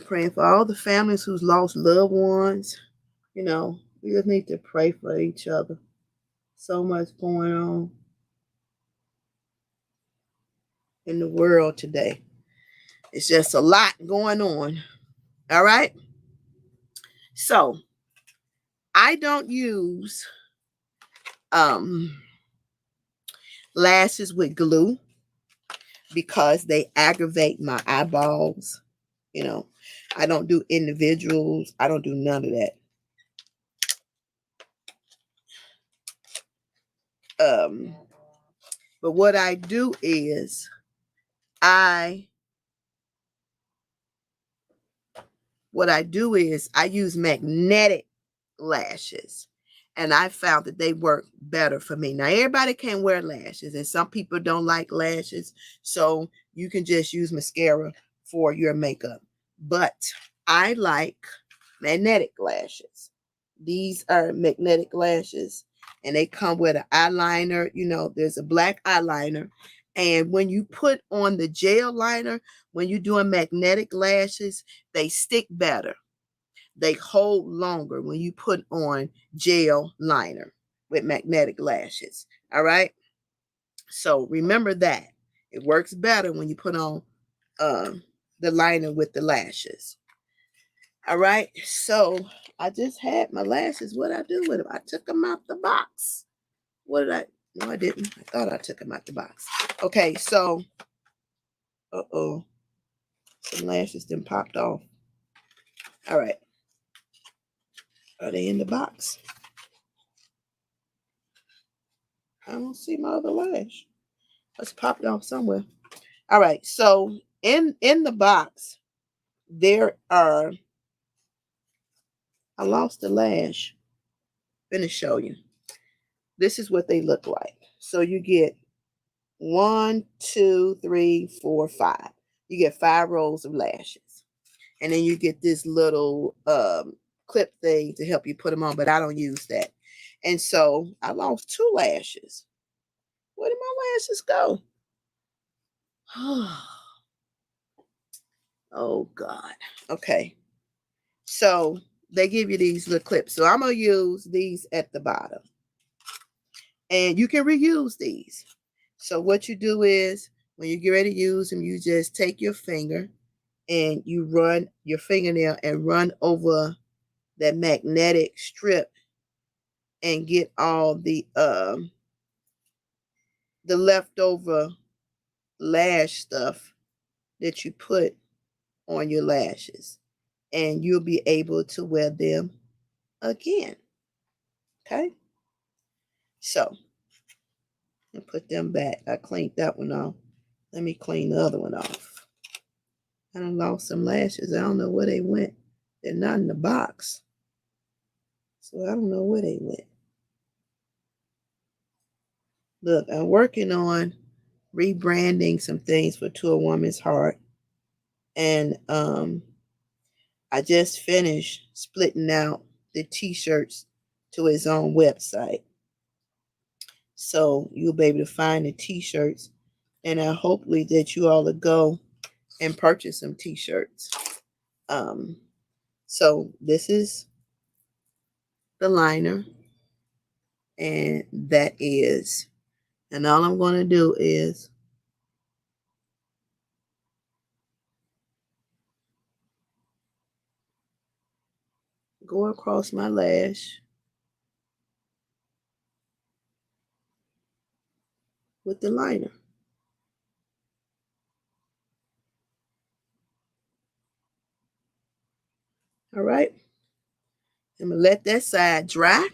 Praying for all the families who's lost loved ones. We just need to pray for each other. So much going on in the world today. It's just a lot going on. All right. So I don't use lashes with glue because they aggravate my eyeballs. I don't do individuals. I don't do none of that. Um, But what I do is I use magnetic lashes, and I found that they work better for me. Now, everybody can wear lashes, and some people don't like lashes, so you can just use mascara for your makeup. But I like magnetic lashes. These are magnetic lashes, and they come with an eyeliner. You know, there's a black eyeliner. And when you put on the gel liner, when you're doing magnetic lashes, they stick better. They hold longer when you put on gel liner with magnetic lashes. All right. So remember that. It works better when you put on the liner with the lashes. All right. So I just had my lashes. What I do with them? I took them out the box. What did I? No, I didn't. I thought I took them out the box. Okay. So, uh-oh. Some lashes then popped off. All right. Are they in the box? I don't see my other lash. Let's pop it off somewhere. All right. So in the box, there are. I lost the lash. I'm gonna show you. This is what they look like. So you get 1, 2, 3, 4, 5. You get 5 rows of lashes, and then you get this little clip thing to help you put them on. But I don't use that, and so I lost 2 lashes. Where did my lashes go? Oh God. Okay. So they give you these little clips. So I'm gonna use these at the bottom. And you can reuse these. So what you do is when you get ready to use them, you just take your finger and you run your fingernail and run over that magnetic strip and get all the leftover lash stuff that you put on your lashes, and you'll be able to wear them again. Okay, so and put them back. I cleaned that one off. Let me clean the other one off. I done lost some lashes. I don't know where they went. They're not in the box, so I don't know where they went. Look, I'm working on rebranding some things for To a Woman's Heart, and I just finished splitting out the t-shirts to his own website, so you'll be able to find the t-shirts, and I hopefully that you all will go and purchase some t-shirts. So this is the liner, and that is, and all I'm going to do is go across my lash with the liner. All right, I'm gonna let that side dry.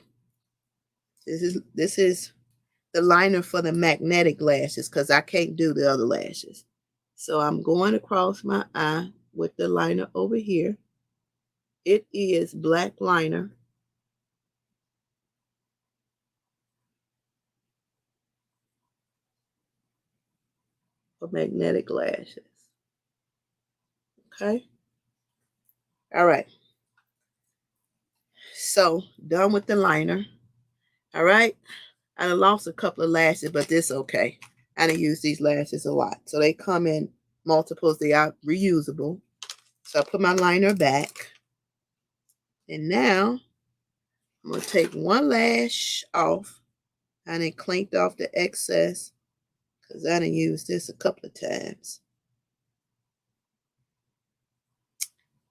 This is the liner for the magnetic lashes because I can't do the other lashes. So I'm going across my eye with the liner over here. It is black liner. For magnetic lashes. Okay. All right. So done with the liner. All right. I done lost a couple of lashes, but this okay. I done use these lashes a lot. So they come in multiples. They are reusable. So I put my liner back. And now I'm going to take one lash off. I done cleaned off the excess because I done used this a couple of times.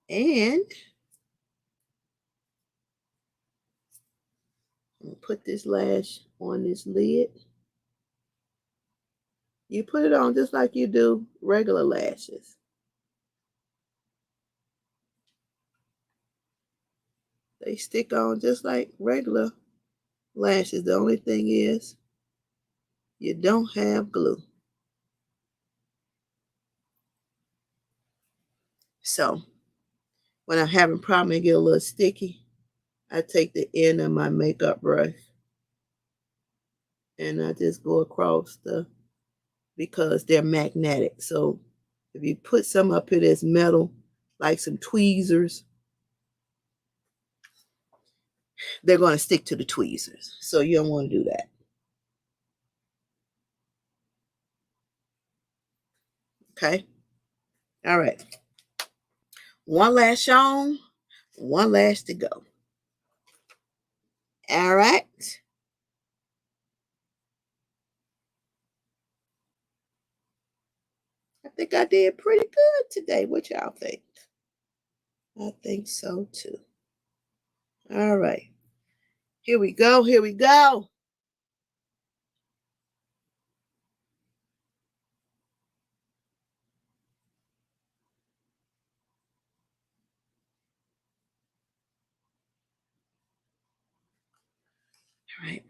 And I'm going to put this lash on this lid. You put it on just like you do regular lashes. They stick on just like regular lashes. The only thing is you don't have glue. So when I'm having problem and get a little sticky, I take the end of my makeup brush and I just go across because they're magnetic. So if you put some up here that's metal, like some tweezers, they're going to stick to the tweezers. So you don't want to do that. Okay. All right. One lash on, one lash to go. All right. I think I did pretty good today. What y'all think? I think so too. All right. Here we go. Here we go. All right.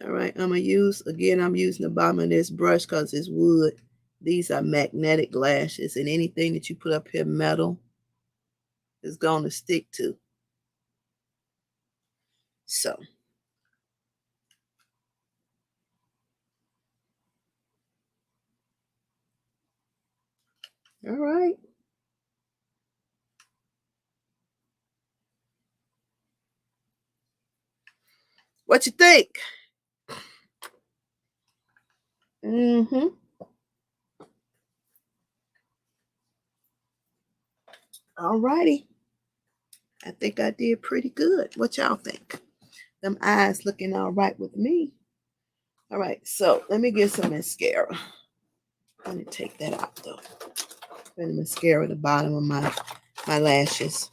All right. I'm using the bottom of this brush because it's wood. These are magnetic lashes, and anything that you put up here metal is going to stick to. So, all right. What you think? Mm-hmm. All righty. I think I did pretty good. What y'all think? Them eyes looking all right with me. All right, so let me get some mascara. Let me take that out though. Put the mascara at the bottom of my lashes.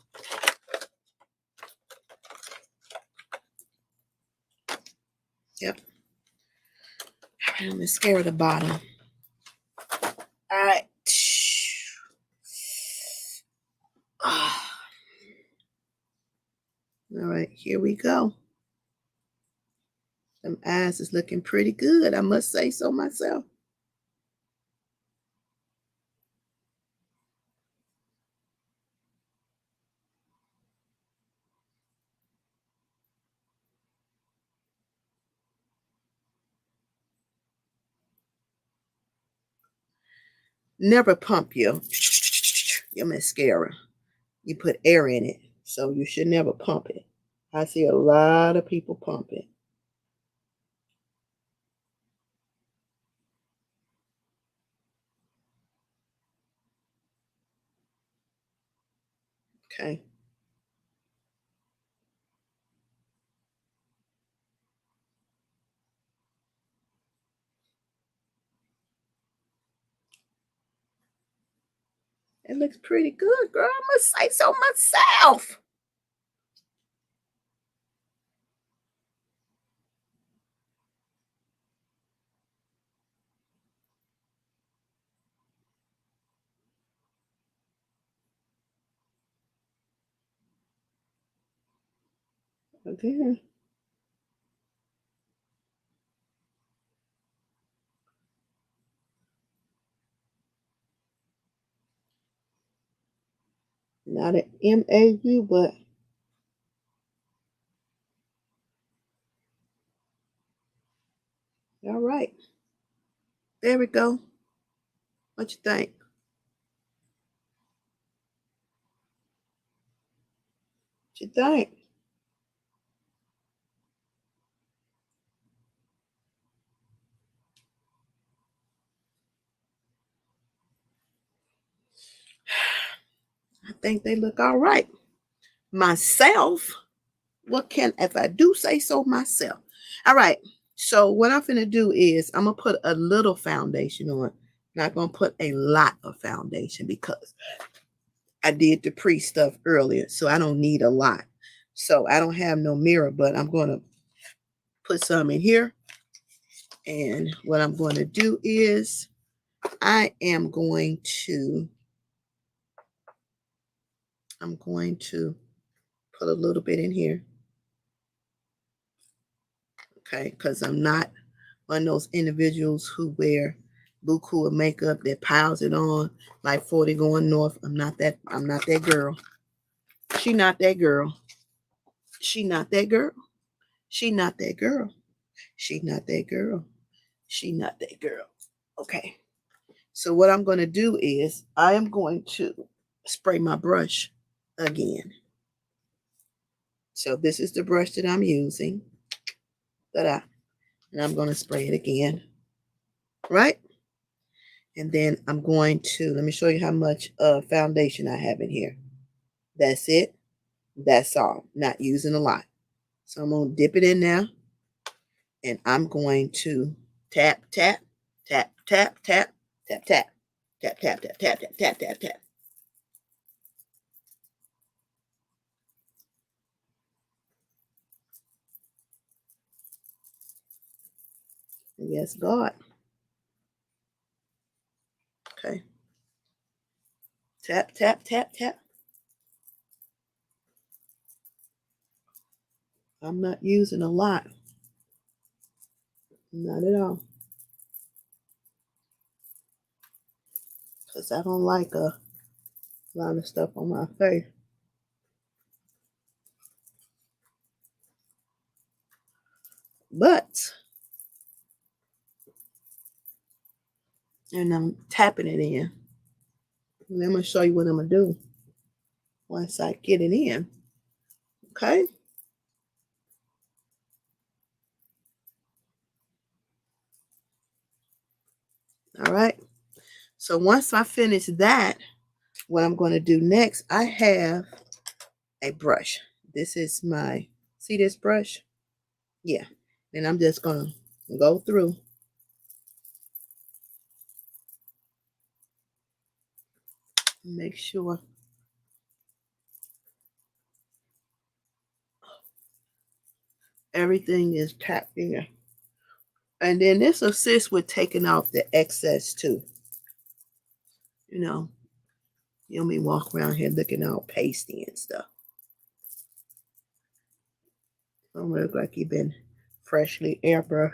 Yep. All right, mascara at the bottom. All right. All right, here we go. Them eyes is looking pretty good. I must say so myself. Never pump your mascara. You put air in it, so you should never pump it. I see a lot of people pump it. Okay. It looks pretty good, girl. I must say so myself. Okay. Not an MAU, but all right. There we go. What you think? What you think? I think they look all right. Myself, what can, if I do say so myself. All right. So what I'm going to do is I'm going to put a little foundation on. Not going to put a lot of foundation because I did the pre stuff earlier. So I don't need a lot. So I don't have no mirror, but I'm going to put some in here. And what I'm going to do is I am going to, I'm going to put a little bit in here. Okay, because I'm not one of those individuals who wear buku of makeup that piles it on like 40 going north. I'm not that girl. She not that girl. She not that girl. She not that girl. She not that girl. She not that girl. Okay. So what I'm going to do is I am going to spray my brush again. So this is the brush that I'm using. Ta-da. And I'm going to spray it again. Right? And then I'm going to, let me show you how much foundation I have in here. That's it. That's all. Not using a lot. So I'm going to dip it in now. And I'm going to tap, tap, tap, tap, tap, tap, tap, tap, tap, tap, tap, tap, tap, tap, tap. Yes, God. Okay. Tap, tap, tap, tap. I'm not using a lot. Not at all. Because I don't like a lot of stuff on my face. But, and I'm tapping it in. And I'm going to show you what I'm going to do once I get it in. Okay? All right. So once I finish that, what I'm going to do next, I have a brush. This is my, see this brush? Yeah. And I'm just going to go through. Make sure everything is tapped in. And then this assists with taking off the excess too. You know, you don't mean walk around here looking all pasty and stuff. Don't look like you've been freshly airbrushed.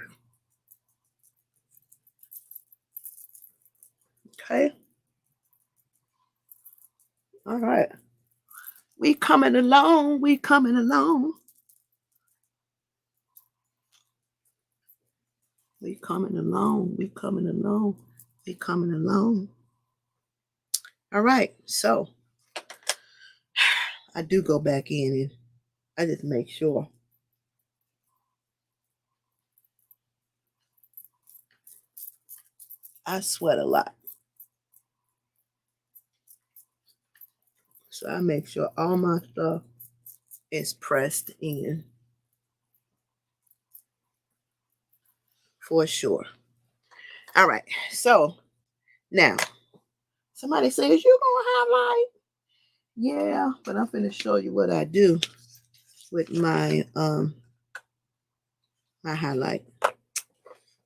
Okay. All right. We coming along. We coming along. We coming along. We coming along. We coming along. All right. So I do go back in and I just make sure. I sweat a lot. So I make sure all my stuff is pressed in. For sure. All right. So now, somebody says, you gonna highlight? Yeah, but I'm gonna show you what I do with my my highlight.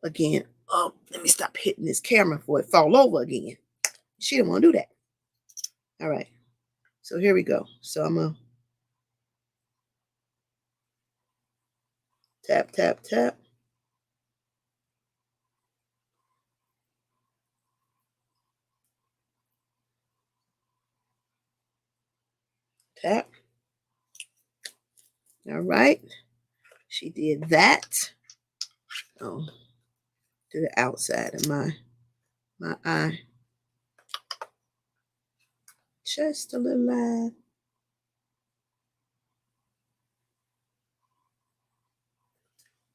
Again, oh, let me stop hitting this camera before it fall over again. She didn't want to do that. All right. So here we go. So I'm gonna tap, tap, tap. Tap. All right. She did that. Oh, to the outside of my eye. Just a little line.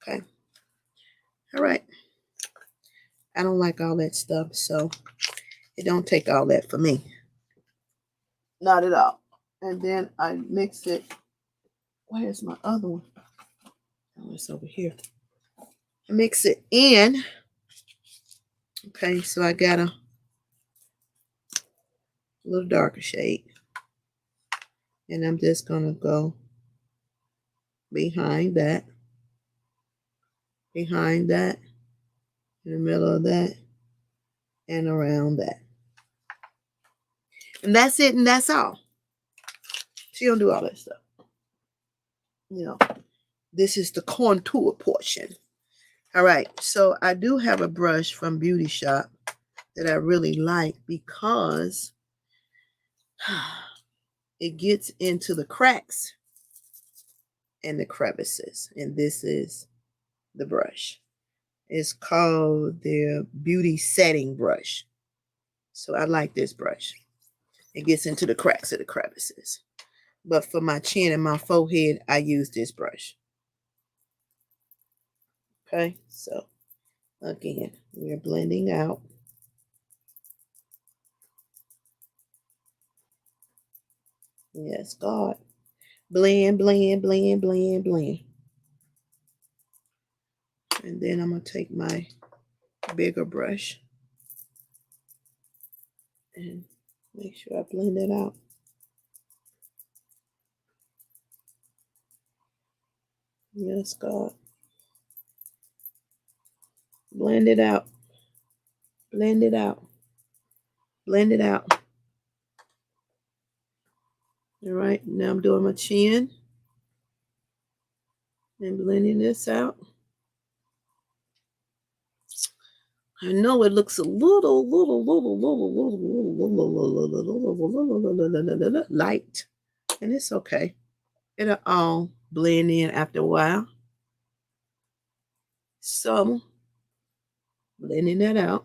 Okay. All right. I don't like all that stuff, so it don't take all that for me. Not at all. And then I mix it. Where's my other one? Oh, it's over here. I mix it in. Okay, so I got a little darker shade. And I'm just going to go behind that, in the middle of that, and around that. And that's it, and that's all. She don't do all that stuff. You know, this is the contour portion. All right, so I do have a brush from Beauty Shop that I really like because it gets into the cracks and the crevices. And this is the brush. It's called the Beauty Setting Brush. So I like this brush. It gets into the cracks of the crevices. But for my chin and my forehead, I use this brush. Okay, so again, we're blending out. Yes, God. Blend, blend, blend, blend, blend. And then I'm going to take my bigger brush and make sure I blend it out. Yes, God. Blend it out. Blend it out. Blend it out. All right, now I'm doing my chin and blending this out. I know it looks a little light, and it's okay. It'll all blend in after a while. So, blending that out.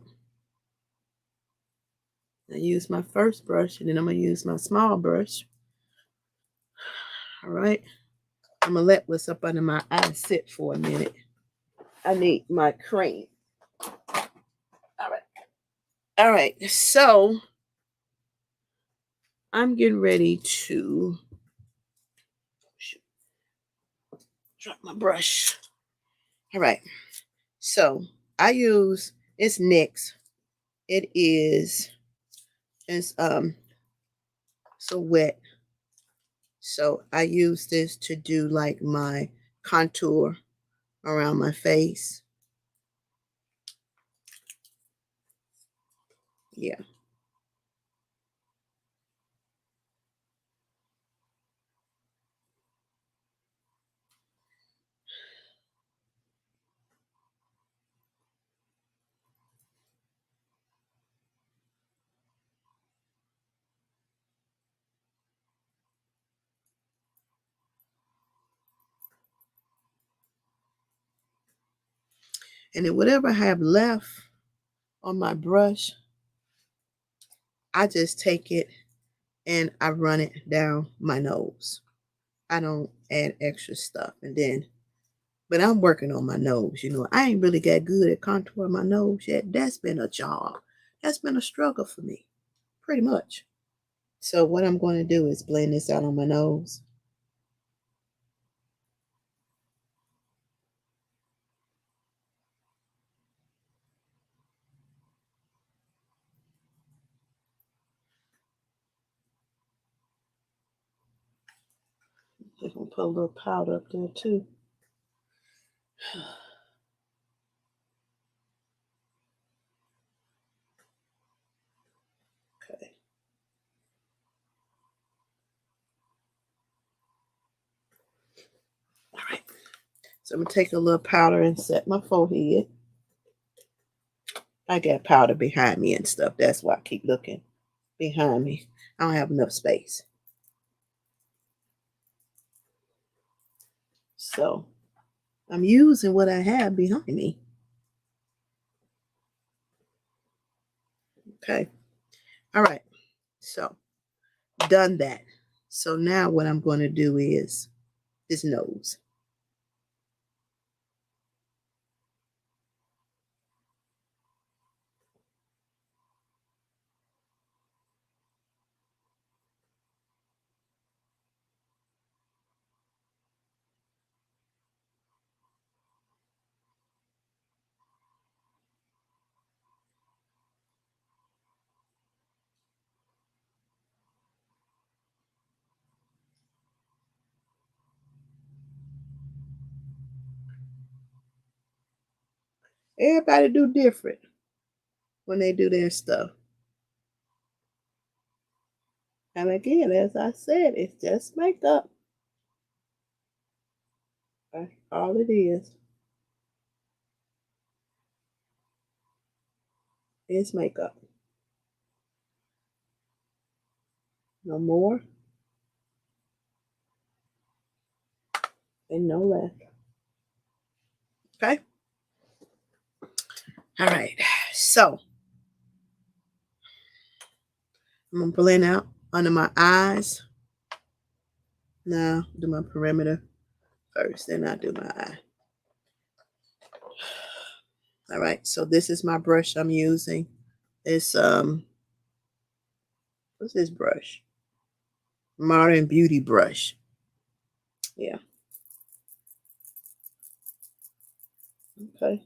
I use my first brush, and then I'm going to use my small brush. All right. I'm going to let what's up under my eye sit for a minute. I need my cream. All right. All right. So, I'm getting ready to drop my brush. All right. So, I use, it's NYX. It's so wet. So I use this to do like my contour around my face. Yeah. And then whatever I have left on my brush, I just take it and I run it down my nose. I don't add extra stuff. And then, but I'm working on my nose. You know, I ain't really got good at contouring my nose yet. That's been a job. That's been a struggle for me, pretty much. So what I'm going to do is blend this out on my nose. I'm going to put a little powder up there too. Okay. All right. So I'm going to take a little powder and set my forehead. I got powder behind me and stuff. That's why I keep looking behind me. I don't have enough space. So I'm using what I have behind me. Okay. All right. So done that. So now what I'm going to do is this nose. Everybody do different when they do their stuff. And again, as I said, it's just makeup. That's all it is. It's makeup. No more and no less. Okay. All right. So I'm gonna blend out under my eyes. Now do my perimeter first, then I do my eye. All right. So this is my brush I'm using. It's what's this brush? Modern Beauty brush. Yeah. Okay.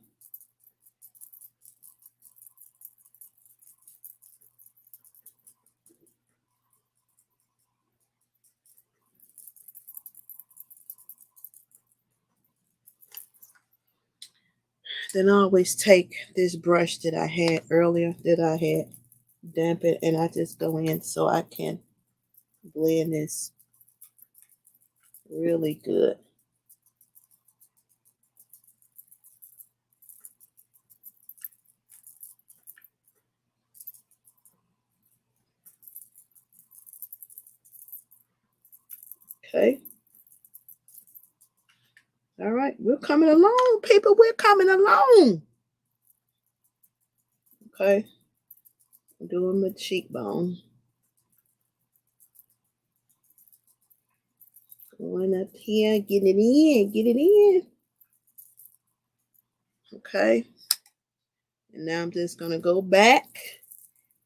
Then I always take this brush that I had earlier that I had dampened, and I just go in so I can blend this really good. Okay. All right. We're coming along, people. We're coming along. Okay. I'm doing my cheekbone. Going up here. Get it in. Get it in. Okay. And now I'm just going to go back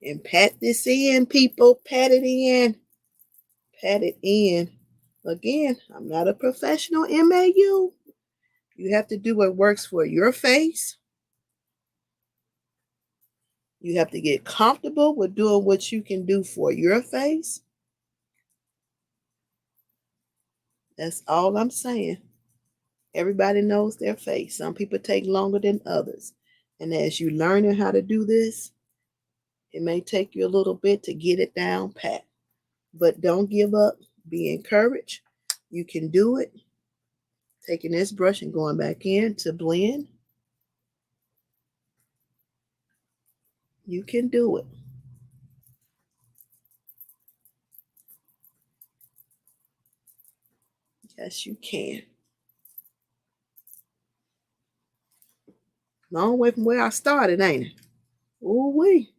and pat this in, people. Pat it in. Pat it in. Again, I'm not a professional MAU. You have to do what works for your face. You have to get comfortable with doing what you can do for your face. That's all I'm saying. Everybody knows their face. Some people take longer than others. And as you learning how to do this, it may take you a little bit to get it down pat. But don't give up. Be encouraged. You can do it. Taking this brush and going back in to blend. You can do it. Yes, you can. Long way from where I started, ain't it? Ooh wee.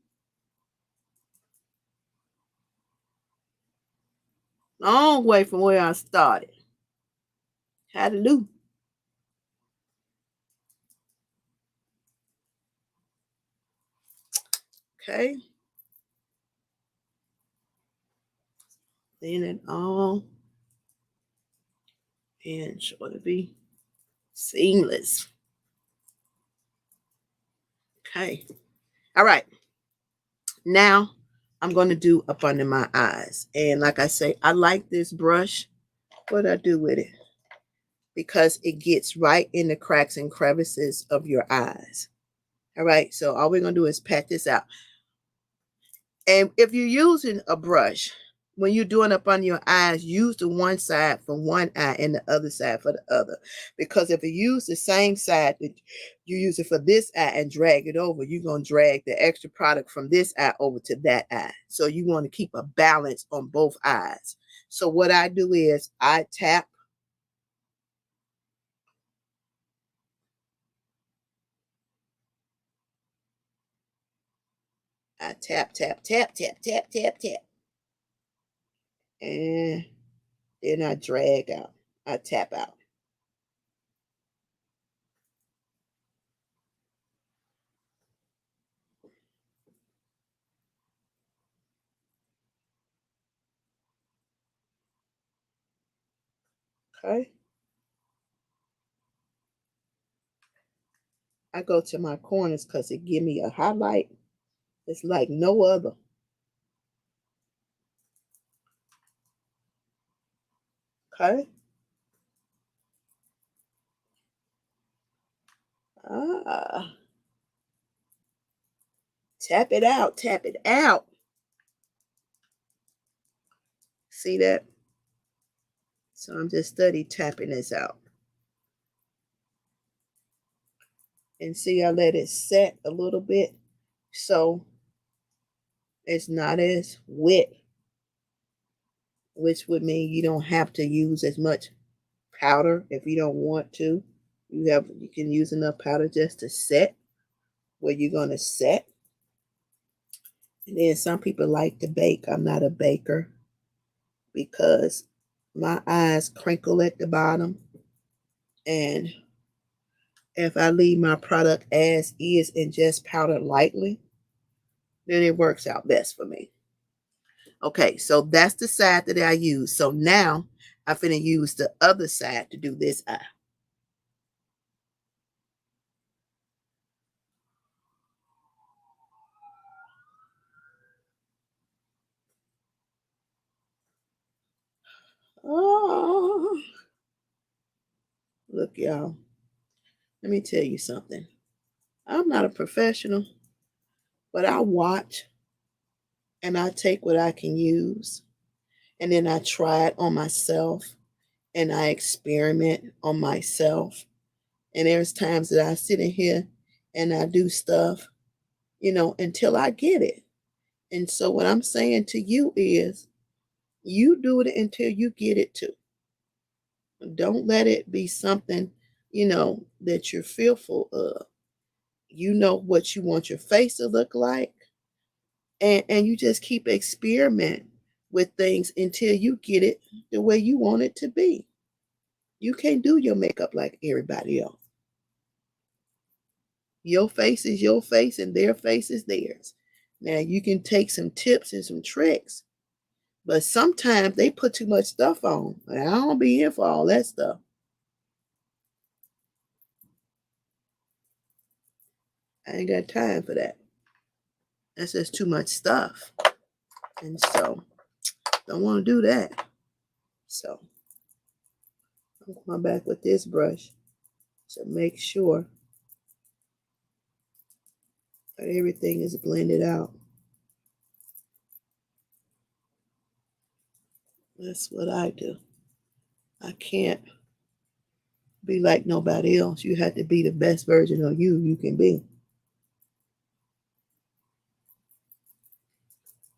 Long way from where I started. Hallelujah. Okay. Then it all and sure to be seamless. Okay. All right. Now I'm going to do up under my eyes. And like I say, I like this brush. What do I do with it? Because it gets right in the cracks and crevices of your eyes. All right. So all we're going to do is pat this out. And if you're using a brush, when you're doing up on your eyes, use the one side for one eye and the other side for the other. Because if you use the same side that you use it for this eye and drag it over, you're going to drag the extra product from this eye over to that eye. So you want to keep a balance on both eyes. So what I do is I tap. I tap, tap, tap, tap, tap, tap, tap. And then I drag out. I tap out. Okay. I go to my corners because it give me a highlight. It's like no other. Okay. Ah. Tap it out. Tap it out. See that? So I'm just steady tapping this out. And see, I let it set a little bit. So it's not as wet, which would mean you don't have to use as much powder if you don't want to. You can use enough powder just to set where you're gonna set. And then some people like to bake. I'm not a baker because my eyes crinkle at the bottom, and if I leave my product as is and just powder lightly, then it works out best for me. Okay, so that's the side that I use. So now I'm finna use the other side to do this eye. Oh, look, y'all. Let me tell you something. I'm not a professional, but I watch and I take what I can use, and then I try it on myself and I experiment on myself. And there's times that I sit in here and I do stuff, until I get it. And so what I'm saying to you is you do it until you get it too. Don't let it be something, that you're fearful of. You know what you want your face to look like, and you just keep experiment with things until you get it the way you want it to be. You can't do your makeup like everybody else. Your face is your face and their face is theirs. Now you can take some tips and some tricks, but sometimes they put too much stuff on. And I don't be here for all that stuff. I ain't got time for that. That's just too much stuff. And so don't want to do that. So I'm going back with this brush to make sure that everything is blended out. That's what I do. I can't be like nobody else. You have to be the best version of you can be.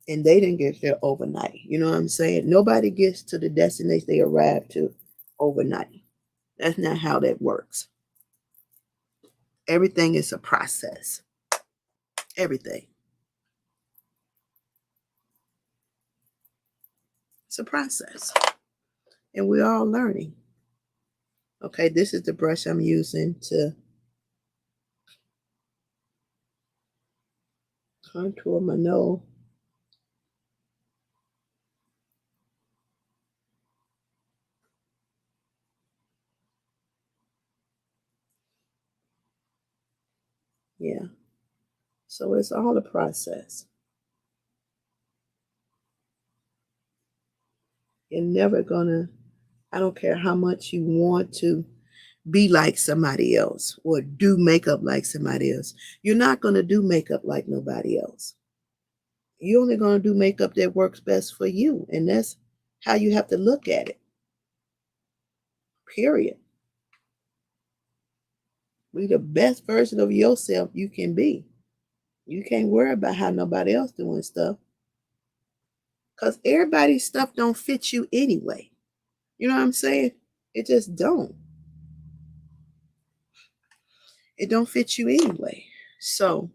And they didn't get there overnight. You know what I'm saying? Nobody gets to the destination they arrive to overnight. That's not how that works. Everything is a process. Everything. It's a process. And we're all learning. Okay, this is the brush I'm using to contour my nose. Yeah. So it's all a process. You're never gonna, I don't care how much you want to be like somebody else or do makeup like somebody else. You're not gonna do makeup like nobody else. You're only gonna do makeup that works best for you. And that's how you have to look at it. Period. Be the best version of yourself you can be. You can't worry about how nobody else doing stuff. Because everybody's stuff don't fit you anyway. You know what I'm saying? It just don't. It don't fit you anyway. So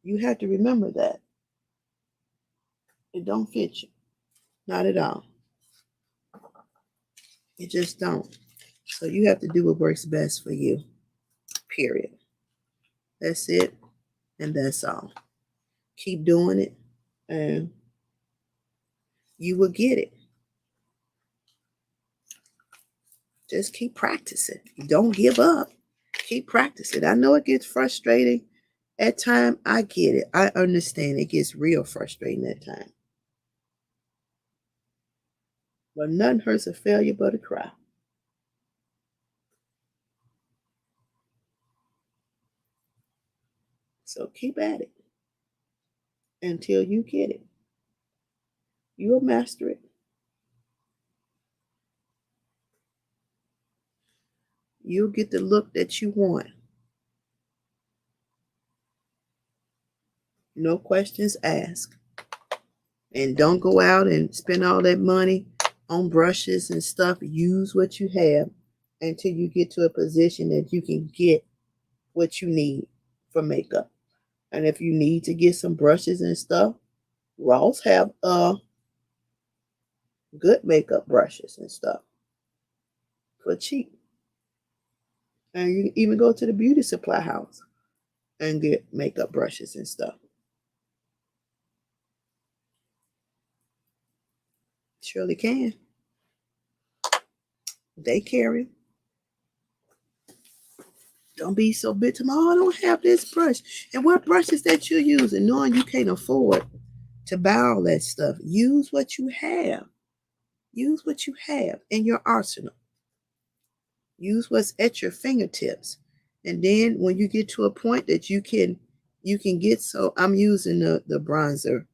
you have to remember that. It don't fit you. Not at all. It just don't. So you have to do what works best for you. Period. That's it. And that's all. Keep doing it and you will get it. Just keep practicing. Don't give up. Keep practicing. I know it gets frustrating at times. I get it. I understand it gets real frustrating at times. But nothing hurts a failure but a cry. So keep at it until you get it. You'll master it. You'll get the look that you want. No questions asked. And don't go out and spend all that money on brushes and stuff. Use what you have until you get to a position that you can get what you need for makeup. And if you need to get some brushes and stuff, Ross have good makeup brushes and stuff for cheap. And you can even go to the beauty supply house and get makeup brushes and stuff. Surely can. They carry. Don't be so bitter. Oh, I don't have this brush. And what brushes that you're using, knowing you can't afford to buy all that stuff. Use what you have. Use what you have in your arsenal. Use what's at your fingertips. And then when you get to a point that you can get, so I'm using the bronzer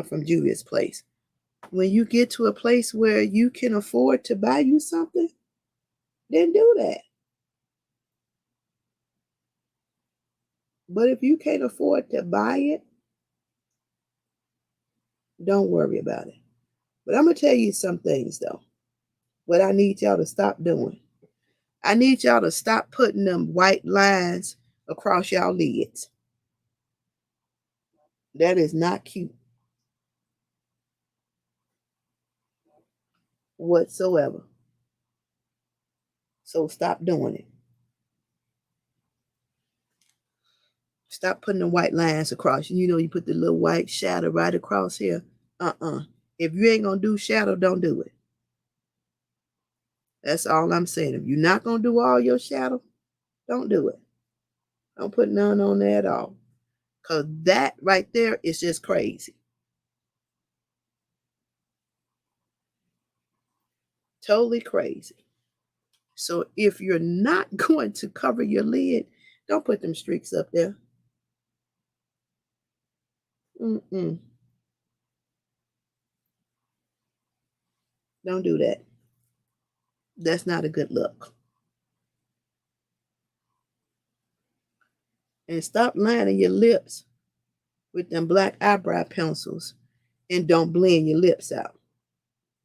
from Juvia's Place. When you get to a place where you can afford to buy you something, then do that. But if you can't afford to buy it, don't worry about it. But I'm going to tell you some things, though, what I need y'all to stop doing. I need y'all to stop putting them white lines across y'all lids. That is not cute whatsoever. So stop doing it. Stop putting the white lines across. You know, you put the little white shadow right across here. If you ain't going to do shadow, don't do it. That's all I'm saying. If you're not going to do all your shadow, don't do it. Don't put none on there at all. Because that right there is just crazy. Totally crazy. So if you're not going to cover your lid, don't put them streaks up there. Mm-mm. Don't do that. That's not a good look. And stop lining your lips with them black eyebrow pencils and don't blend your lips out.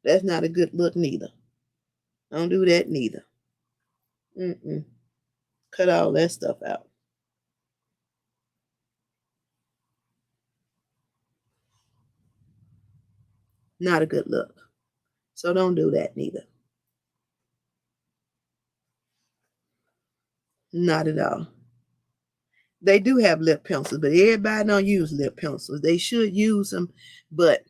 That's not a good look neither. Don't do that neither. Mm-mm. Cut all that stuff out. Not a good look. So don't do that neither. Not at all. They do have lip pencils, but everybody don't use lip pencils. They should use them, but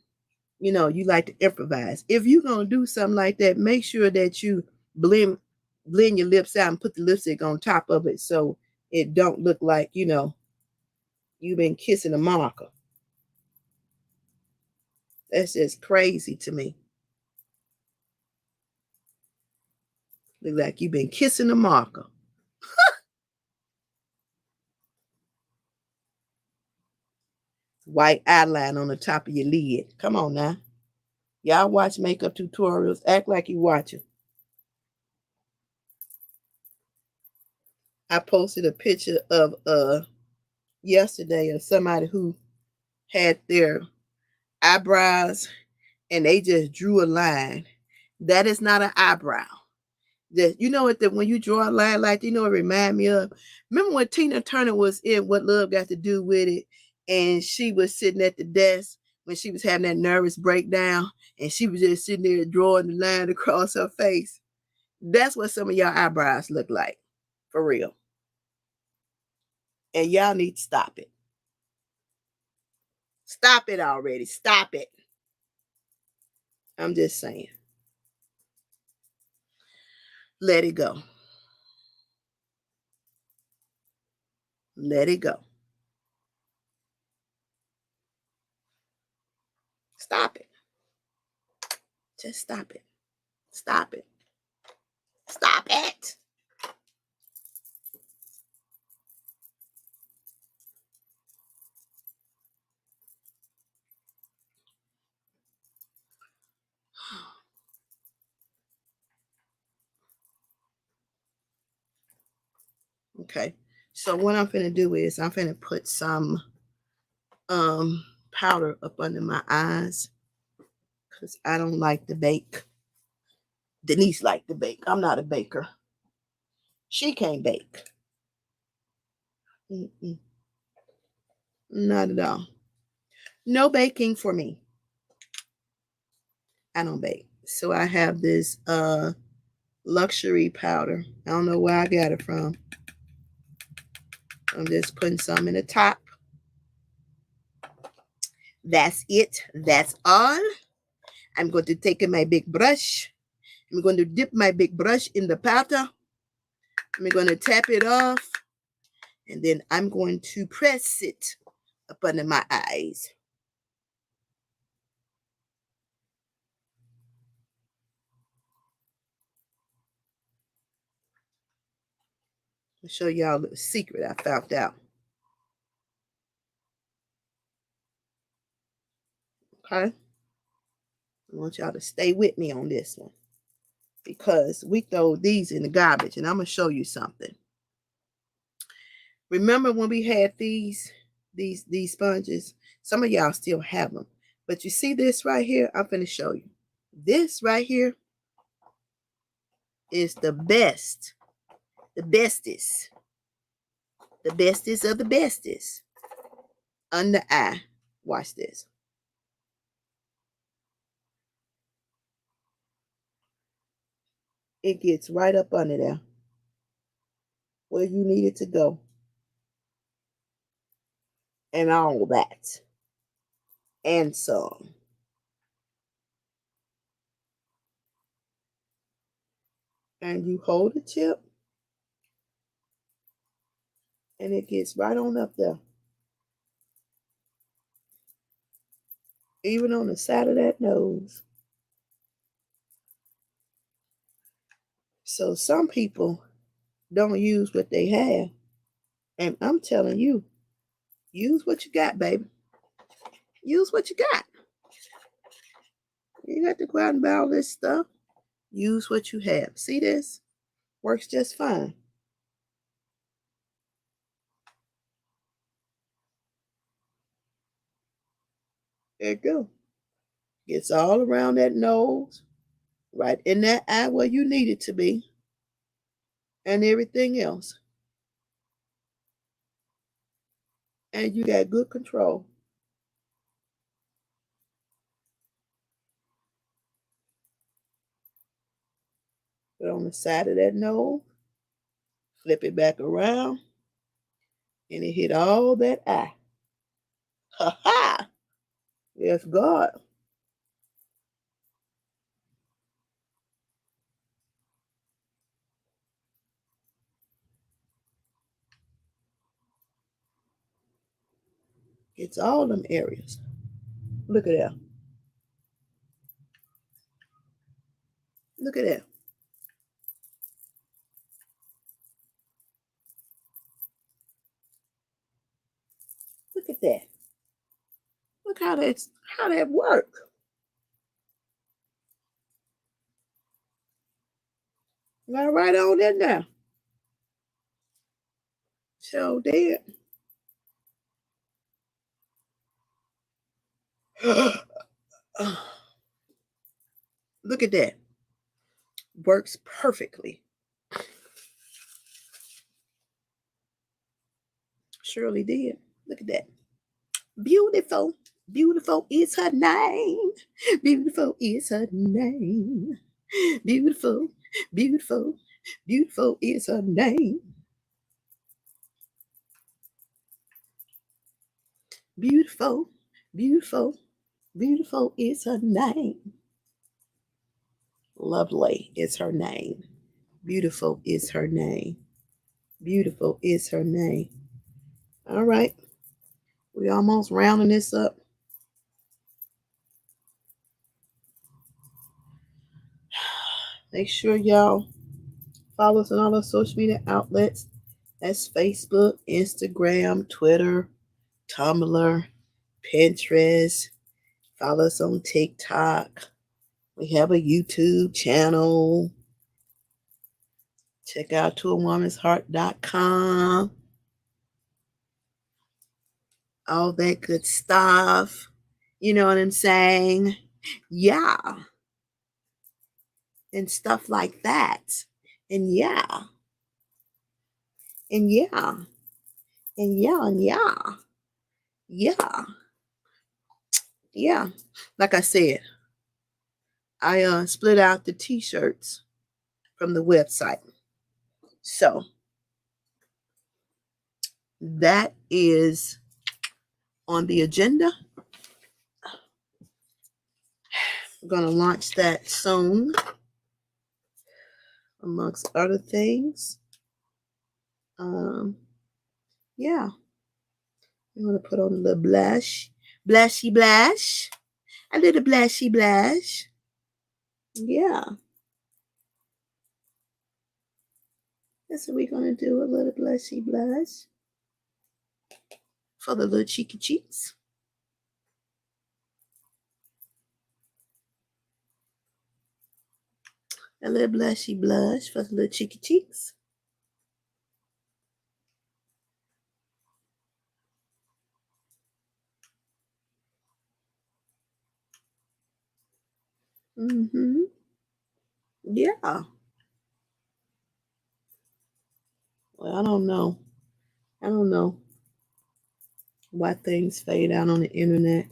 you like to improvise. If you're gonna do something like that, make sure that you blend your lips out and put the lipstick on top of it so it don't look like you've been kissing a marker. That's just crazy to me. Look like you've been kissing a marker. White eyeliner on the top of your lid. Come on now. Y'all watch makeup tutorials. Act like you watch it. I posted a picture of yesterday of somebody who had their eyebrows and they just drew a line. That is not an eyebrow. That you know what that when you draw a line like it remind me of. Remember when Tina Turner was in What Love Got to Do with It, and she was sitting at the desk when she was having that nervous breakdown, and she was just sitting there drawing the line across her face. That's what some of y'all eyebrows look like, for real. And y'all need to stop it. Stop it already. Stop it. I'm just saying. Let it go. Let it go. Stop it. Just stop it. Stop it. Stop it. Okay. So what I'm finna do is I'm finna put some powder up under my eyes because I don't like to bake. Denise liked to bake. I'm not a baker. She can't bake. Mm-mm. Not at all. No baking for me. I don't bake. So I have this luxury powder. I don't know where I got it from. I'm just putting some in the top. That's it. That's all. I'm going to take my big brush. I'm going to dip my big brush in the powder. I'm going to tap it off. And then I'm going to press it up under my eyes. I'll show y'all a little secret I found out. Okay? I want y'all to stay with me on this one. Because we throw these in the garbage. And I'm going to show you something. Remember when we had these sponges? Some of y'all still have them. But you see this right here? I'm going to show you. This right here is the best. The bestest. The bestest of the bestest. Under eye. Watch this. It gets right up under there. Where you need it to go. And all that. And some. And you hold the tip. And it gets right on up there. Even on the side of that nose. So some people don't use what they have. And I'm telling you, use what you got, baby. Use what you got. You got to go out and buy all this stuff. Use what you have. See this? Works just fine. There you go. Gets all around that nose. Right in that eye where you need it to be. And everything else. And you got good control. Put on the side of that nose. Flip it back around. And it hit all that eye. Ha ha! Yes, God. It's all them areas. Look at that. Look at that. Look at that. Look how that work. Got right on in there. So did. Look at that. Works perfectly. Surely did. Look at that. Beautiful. Beautiful is her name. Beautiful is her name. Beautiful, beautiful, beautiful is her name. Beautiful, beautiful, beautiful is her name. Lovely is her name. Beautiful is her name. Beautiful is her name. All right. We almost rounding this up. Make sure y'all follow us on all our social media outlets. That's Facebook, Instagram, Twitter, Tumblr, Pinterest. Follow us on TikTok. We have a YouTube channel. Check out toawomansheart.com. all that good stuff. You know what I'm saying? Yeah. And stuff like that. And yeah. And yeah. And yeah. And yeah. Yeah. Yeah. Like I said, I split out the t-shirts from the website. So that is on the agenda. We're going to launch that soon, amongst other things. Yeah, I'm going to put on a little blush. Blushy blush. A little blushy blush. Yeah. That's what we're going to do, a little blushy blush for the little cheeky cheeks. A little blushy blush for the little cheeky cheeks. Mm-hmm. Yeah. Well, I don't know. I don't know why things fade out on the internet.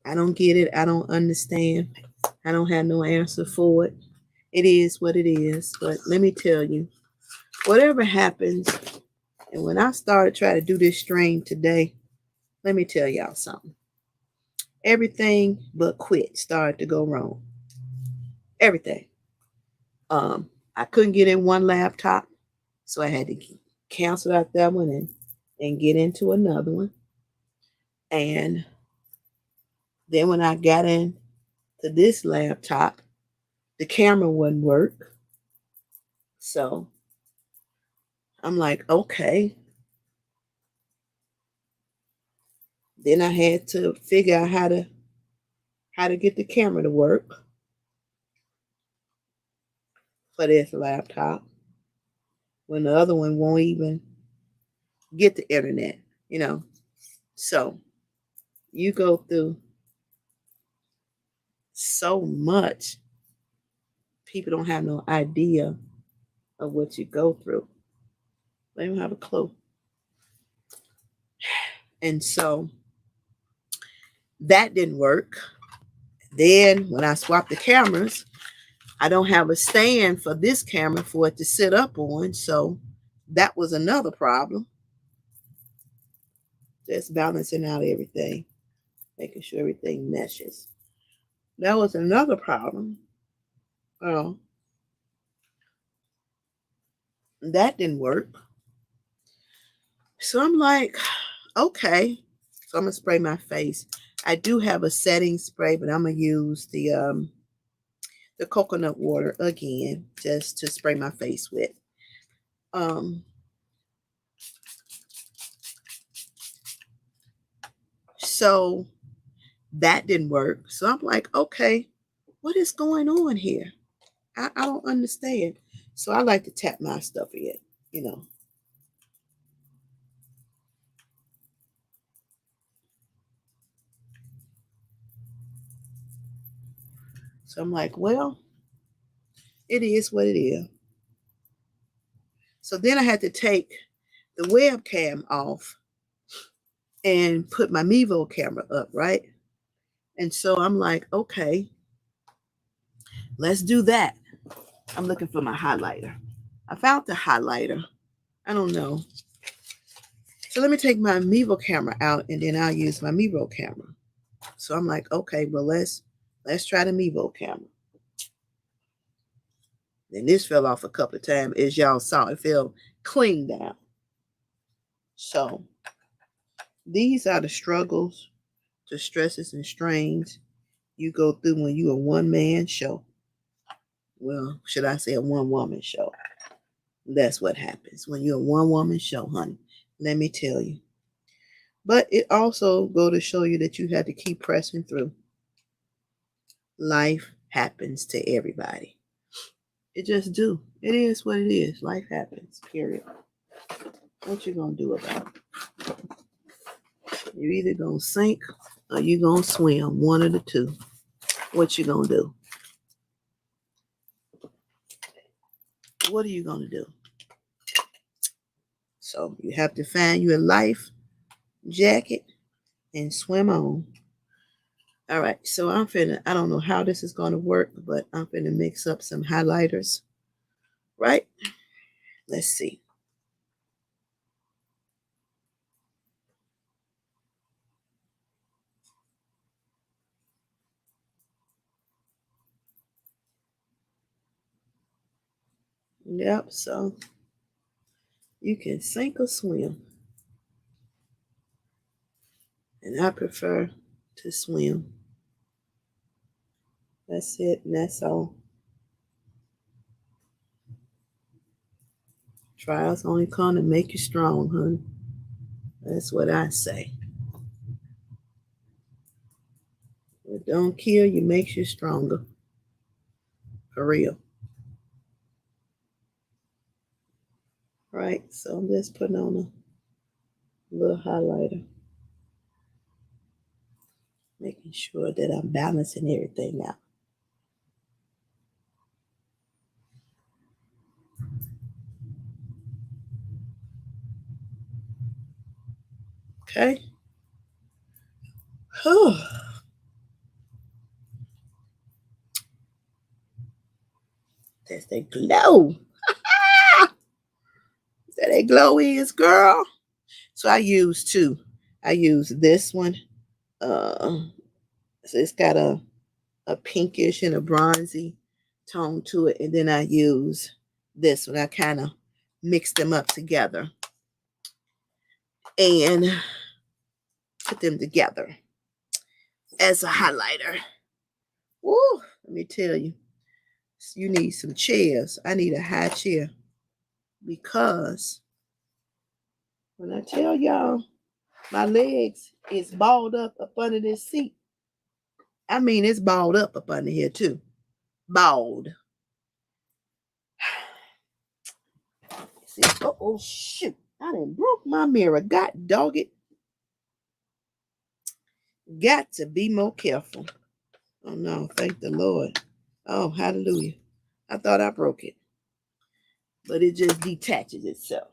I don't get it. I don't understand. I don't have no answer for it. It is what it is. But let me tell you, whatever happens, and when I started trying to do this stream today, let me tell y'all something. Everything but quit started to go wrong. Everything. I couldn't get in one laptop, so I had to cancel out that one and get into another one. And then when I got into this laptop, the camera wouldn't work. So I'm like, okay. Then I had to figure out how to get the camera to work for this laptop when the other one won't even get the internet, you know. So you go through so much. People don't have no idea of what you go through. They don't have a clue. And so that didn't work. Then when I swapped the cameras, I don't have a stand for this camera for it to sit up on. So that was another problem. Just balancing out everything, making sure everything meshes. That was another problem. Oh, that didn't work. So I'm like, okay. So I'm gonna spray my face. I do have a setting spray, but I'm gonna use the coconut water again just to spray my face with. So that didn't work. So I'm like, okay, what is going on here? I don't understand. So I like to tap my stuff in, you know. So I'm like, well, it is what it is. So then I had to take the webcam off and put my Mevo camera up, right? And so I'm like, okay, let's do that. I'm looking for my highlighter. I found the highlighter. I don't know. So let me take my Mevo camera out and then I'll use my Mevo camera. So I'm like, okay, well let's try the Mevo camera. And this fell off a couple of times, as y'all saw. It fell clean down. So these are the struggles, the stresses and strains you go through when you're a one-man show. Well, should I say a one-woman show? That's what happens when you're a one-woman show, honey. Let me tell you. But it also go to show you that you have to keep pressing through. Life happens to everybody. It just do. It is what it is. Life happens. Period. What you gonna do about it? You're either going to sink or you're going to swim. One of the two. What you going to do? What are you going to do? So you have to find you a life jacket and swim on. All right, so I don't know how this is going to work, but I'm finna mix up some highlighters, right? Let's see. Yep, so you can sink or swim. And I prefer to swim. That's it, and that's all. Trials only come to make you strong, honey. That's what I say. It don't kill you, makes you stronger. For real. Right? So I'm just putting on a little highlighter. Making sure that I'm balancing everything out. Okay? That's that glow. That glow is, girl. So I use two. I use this one. So it's got a pinkish and a bronzy tone to it. And then I use this one. I kind of mix them up together and put them together as a highlighter. Woo, let me tell you, you need some chairs. I need a high chair because when I tell y'all my legs is balled up under this seat, I mean it's balled up under here too. Balled. See, oh shoot. I done broke my mirror. God dog it. Got to be more careful. Oh no, thank the Lord. Oh, hallelujah. I thought I broke it. But it just detaches itself.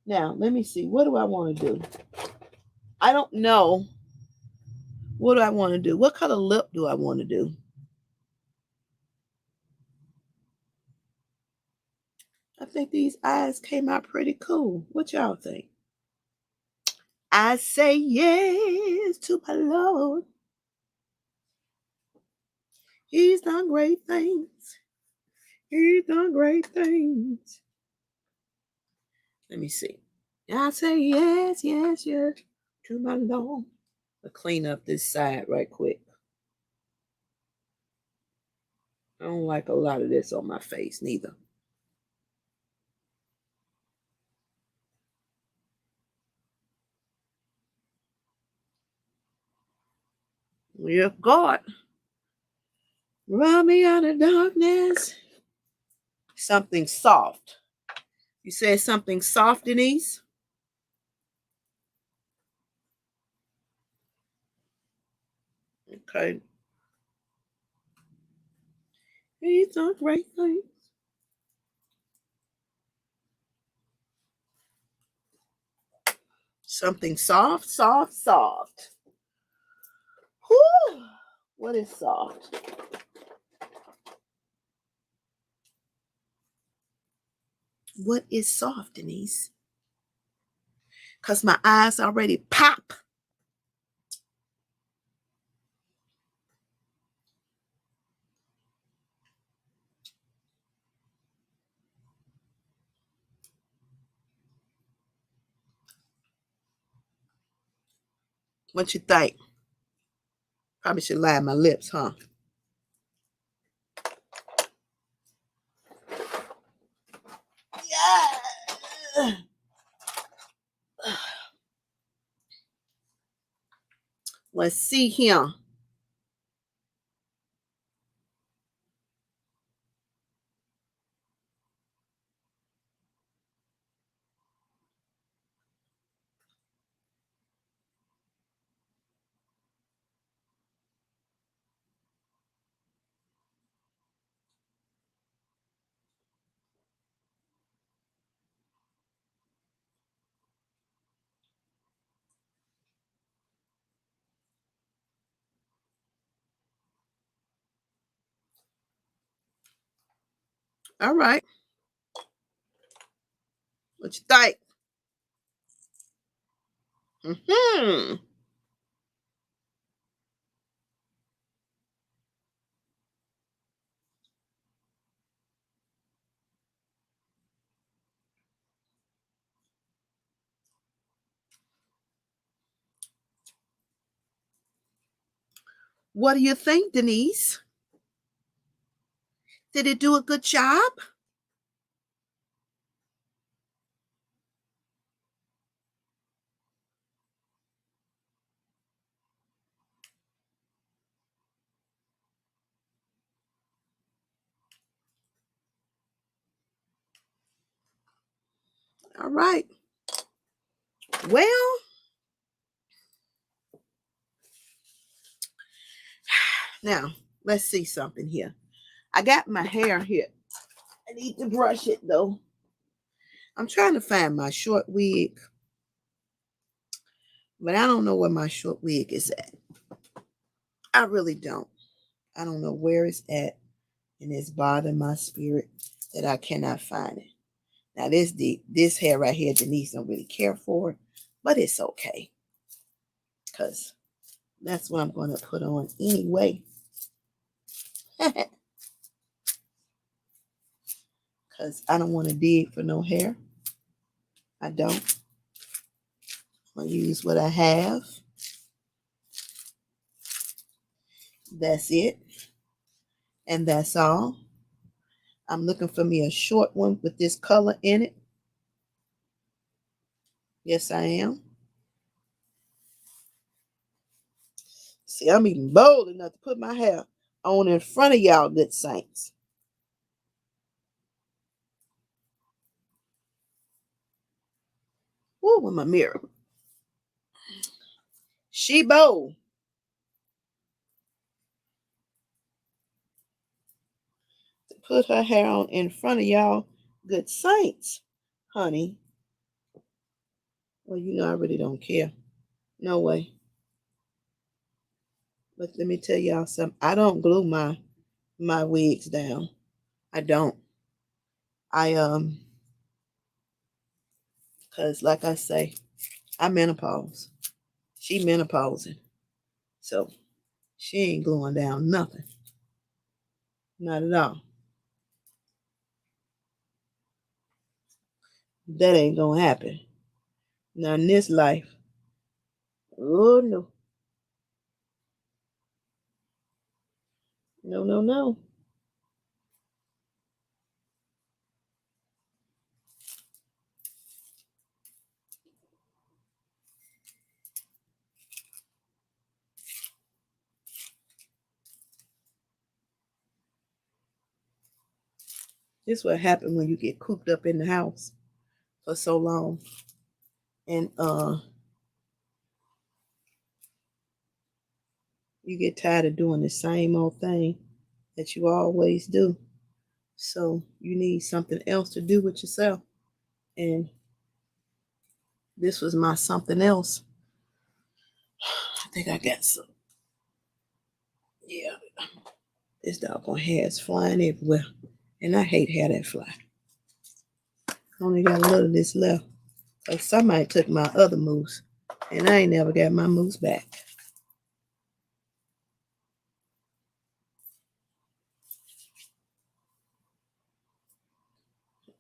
Now, let me see. What do I want to do? I don't know. What do I want to do? What color lip do I want to do? I think these eyes came out pretty cool. What y'all think? I say yes to my Lord. He's done great things. He's done great things. Let me see. I say yes, yes, yes to my Lord. I'll clean up this side right quick. I don't like a lot of this on my face neither. Yeah, God. Run me out of darkness. Something soft. You said something soft, Denise? Okay. He's done great things. Something soft, soft, soft. Whew. What is soft? What is soft, Denise? Because my eyes already pop. What you think? Probably should line my lips, huh? Yeah. Let's see here. All right. What you think? Mm-hmm. What do you think, Denise? Did it do a good job? All right. Well, now let's see something here. I got my hair here. I need to brush it though. I'm trying to find my short wig, but I don't know where my short wig is at. I really don't. I don't know where it's at, and it's bothering my spirit that I cannot find it. Now this hair right here, Denise don't really care for, but it's okay because that's what I'm going to put on anyway. Because I don't want to dig for no hair. I don't. I'm going to use what I have. That's it. And that's all. I'm looking for me a short one with this color in it. Yes, I am. See, I'm even bold enough to put my hair on in front of y'all good saints. Ooh, with my mirror. She bold. To put her hair on in front of y'all good saints, honey. Well, you know I really don't care. No way. But let me tell y'all something. I don't glue my wigs down. I don't. I cause like I say, I menopause. She menopausing. So she ain't gluing down nothing. Not at all. That ain't gonna happen. Now in this life, oh no. No, no, no. This what happened when you get cooped up in the house for so long. And you get tired of doing the same old thing that you always do. So you need something else to do with yourself. And this was my something else. I think I got some. Yeah, this doggone hair is flying everywhere. And I hate hair that fly. I only got a little of this left. Like somebody took my other mousse. And I ain't never got my mousse back.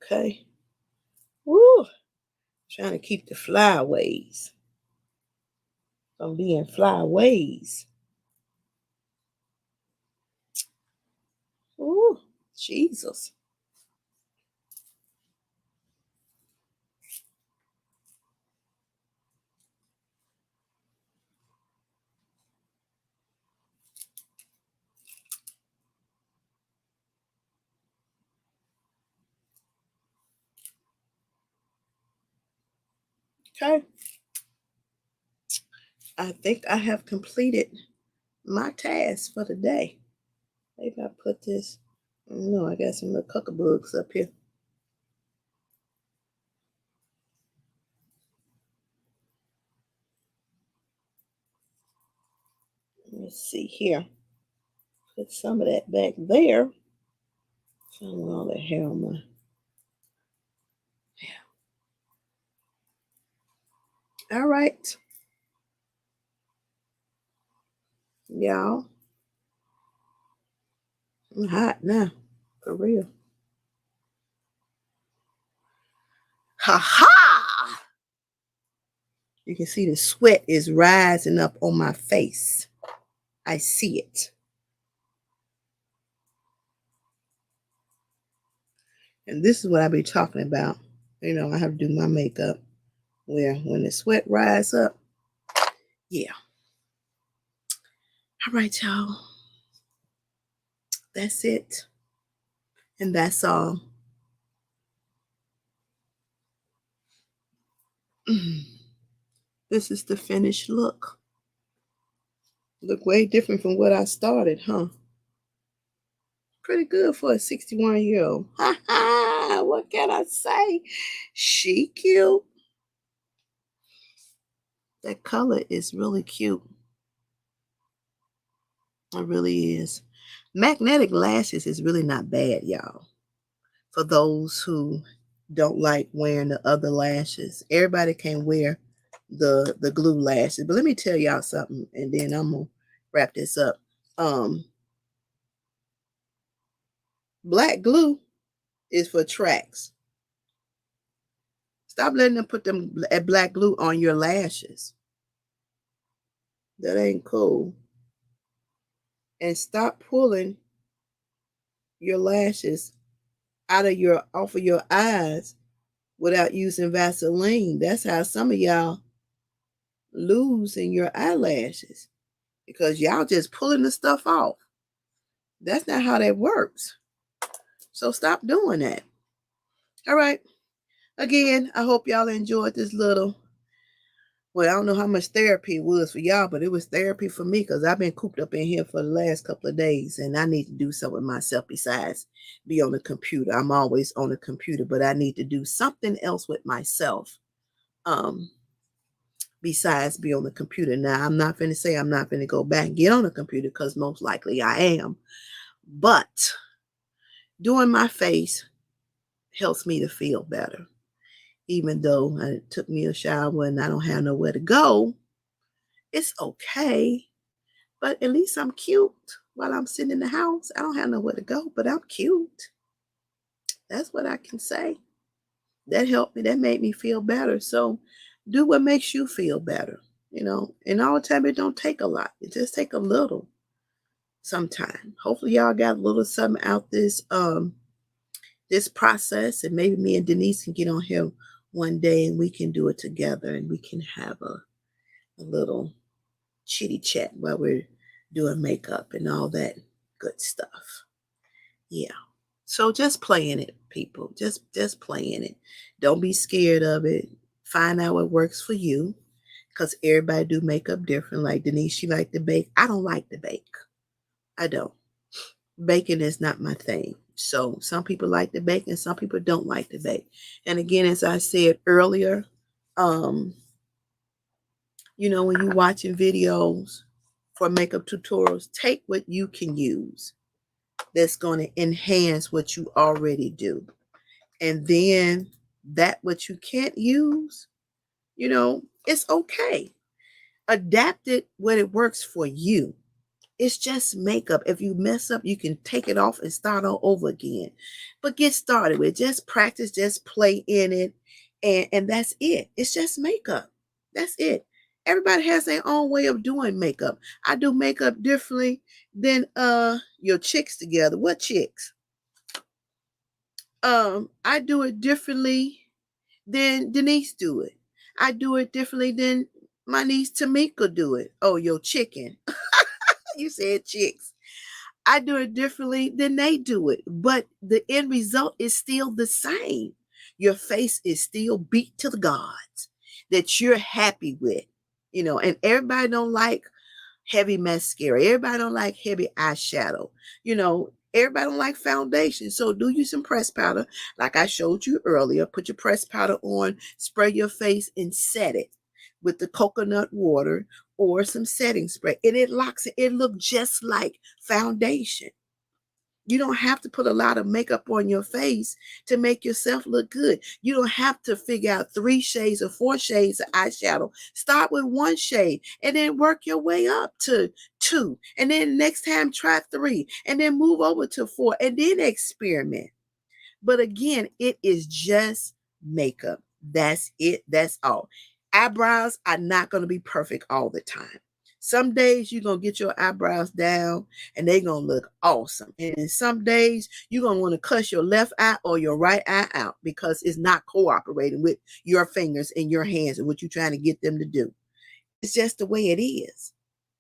Okay. Woo! Trying to keep the flyaways from being flyaways. Ooh, Jesus. Okay. I think I have completed my task for the day. Maybe I put this. I don't know. I got some little cuckabugs up here. Let me see here. Put some of that back there. Feeling all the hair on my hair. All right, y'all. I'm hot now, for real. Ha ha! You can see the sweat is rising up on my face. I see it. And this is what I be talking about. You know, I have to do my makeup where when the sweat rise up, yeah. All right, y'all. That's it. And that's all. This is the finished look. Look way different from what I started, huh? Pretty good for a 61-year-old. Ha ha! What can I say? She cute. That color is really cute. It really is. Magnetic lashes is really not bad, y'all. For those who don't like wearing the other lashes. Everybody can wear the glue lashes. But let me tell y'all something, and then I'm gonna wrap this up. Black glue is for tracks. Stop letting them put them black glue on your lashes. That ain't cool. And stop pulling your lashes off of your eyes without using Vaseline. That's how some of y'all lose in your eyelashes because y'all just pulling the stuff off. That's not how that works. So stop doing that. All right. Again, I hope y'all enjoyed this little. Well, I don't know how much therapy it was for y'all, but it was therapy for me because I've been cooped up in here for the last couple of days and I need to do something with myself besides be on the computer. I'm always on the computer, but I need to do something else with myself besides be on the computer. Now, I'm not going to say I'm not going to go back and get on the computer because most likely I am. But doing my face helps me to feel better. Even though it took me a shower and I don't have nowhere to go, it's okay. But at least I'm cute while I'm sitting in the house. I don't have nowhere to go, but I'm cute. That's what I can say. That helped me. That made me feel better. So do what makes you feel better. You know, and all the time it don't take a lot. It just take a little sometime. Hopefully y'all got a little something out this process, and maybe me and Denise can get on here one day and we can do it together and we can have a little chitty chat while we're doing makeup and all that good stuff. Yeah. So just play in it, people. Just play in it. Don't be scared of it. Find out what works for you. Because everybody do makeup different. Like Denise, she like to bake. I don't like to bake. I don't. Baking is not my thing. So some people like to bake and some people don't like to bake. And again, as I said earlier, um, you know, when you're watching videos for makeup tutorials, take what you can use that's going to enhance what you already do. And then that what you can't use, you know, it's okay. Adapt it when it works for you. It's just makeup. If you mess up, you can take it off and start all over again. But get started with it. Just practice, just play in it. And that's it. It's just makeup. That's it. Everybody has their own way of doing makeup. I do makeup differently than your chicks together. What chicks? I do it differently than Denise do it. I do it differently than my niece Tamika do it. Oh, your chicken. You said chicks. I do it differently than they do it, but the end result is still the same. Your face is still beat to the gods that you're happy with, you know, and everybody don't like heavy mascara. Everybody don't like heavy eyeshadow. You know, everybody don't like foundation. So do you some press powder, like I showed you earlier. Put your press powder on, spray your face, and set it with the coconut water or some setting spray. And it locks it. It looks just like foundation. You don't have to put a lot of makeup on your face to make yourself look good. You don't have to figure out 3 shades or 4 shades of eyeshadow. Start with 1 shade and then work your way up to 2. And then next time try 3 and then move over to 4 and then experiment. But again, it is just makeup. That's it. That's all. Eyebrows are not going to be perfect all the time. Some days you're going to get your eyebrows down and they're going to look awesome. And some days you're going to want to cuss your left eye or your right eye out because it's not cooperating with your fingers and your hands and what you're trying to get them to do. It's just the way it is.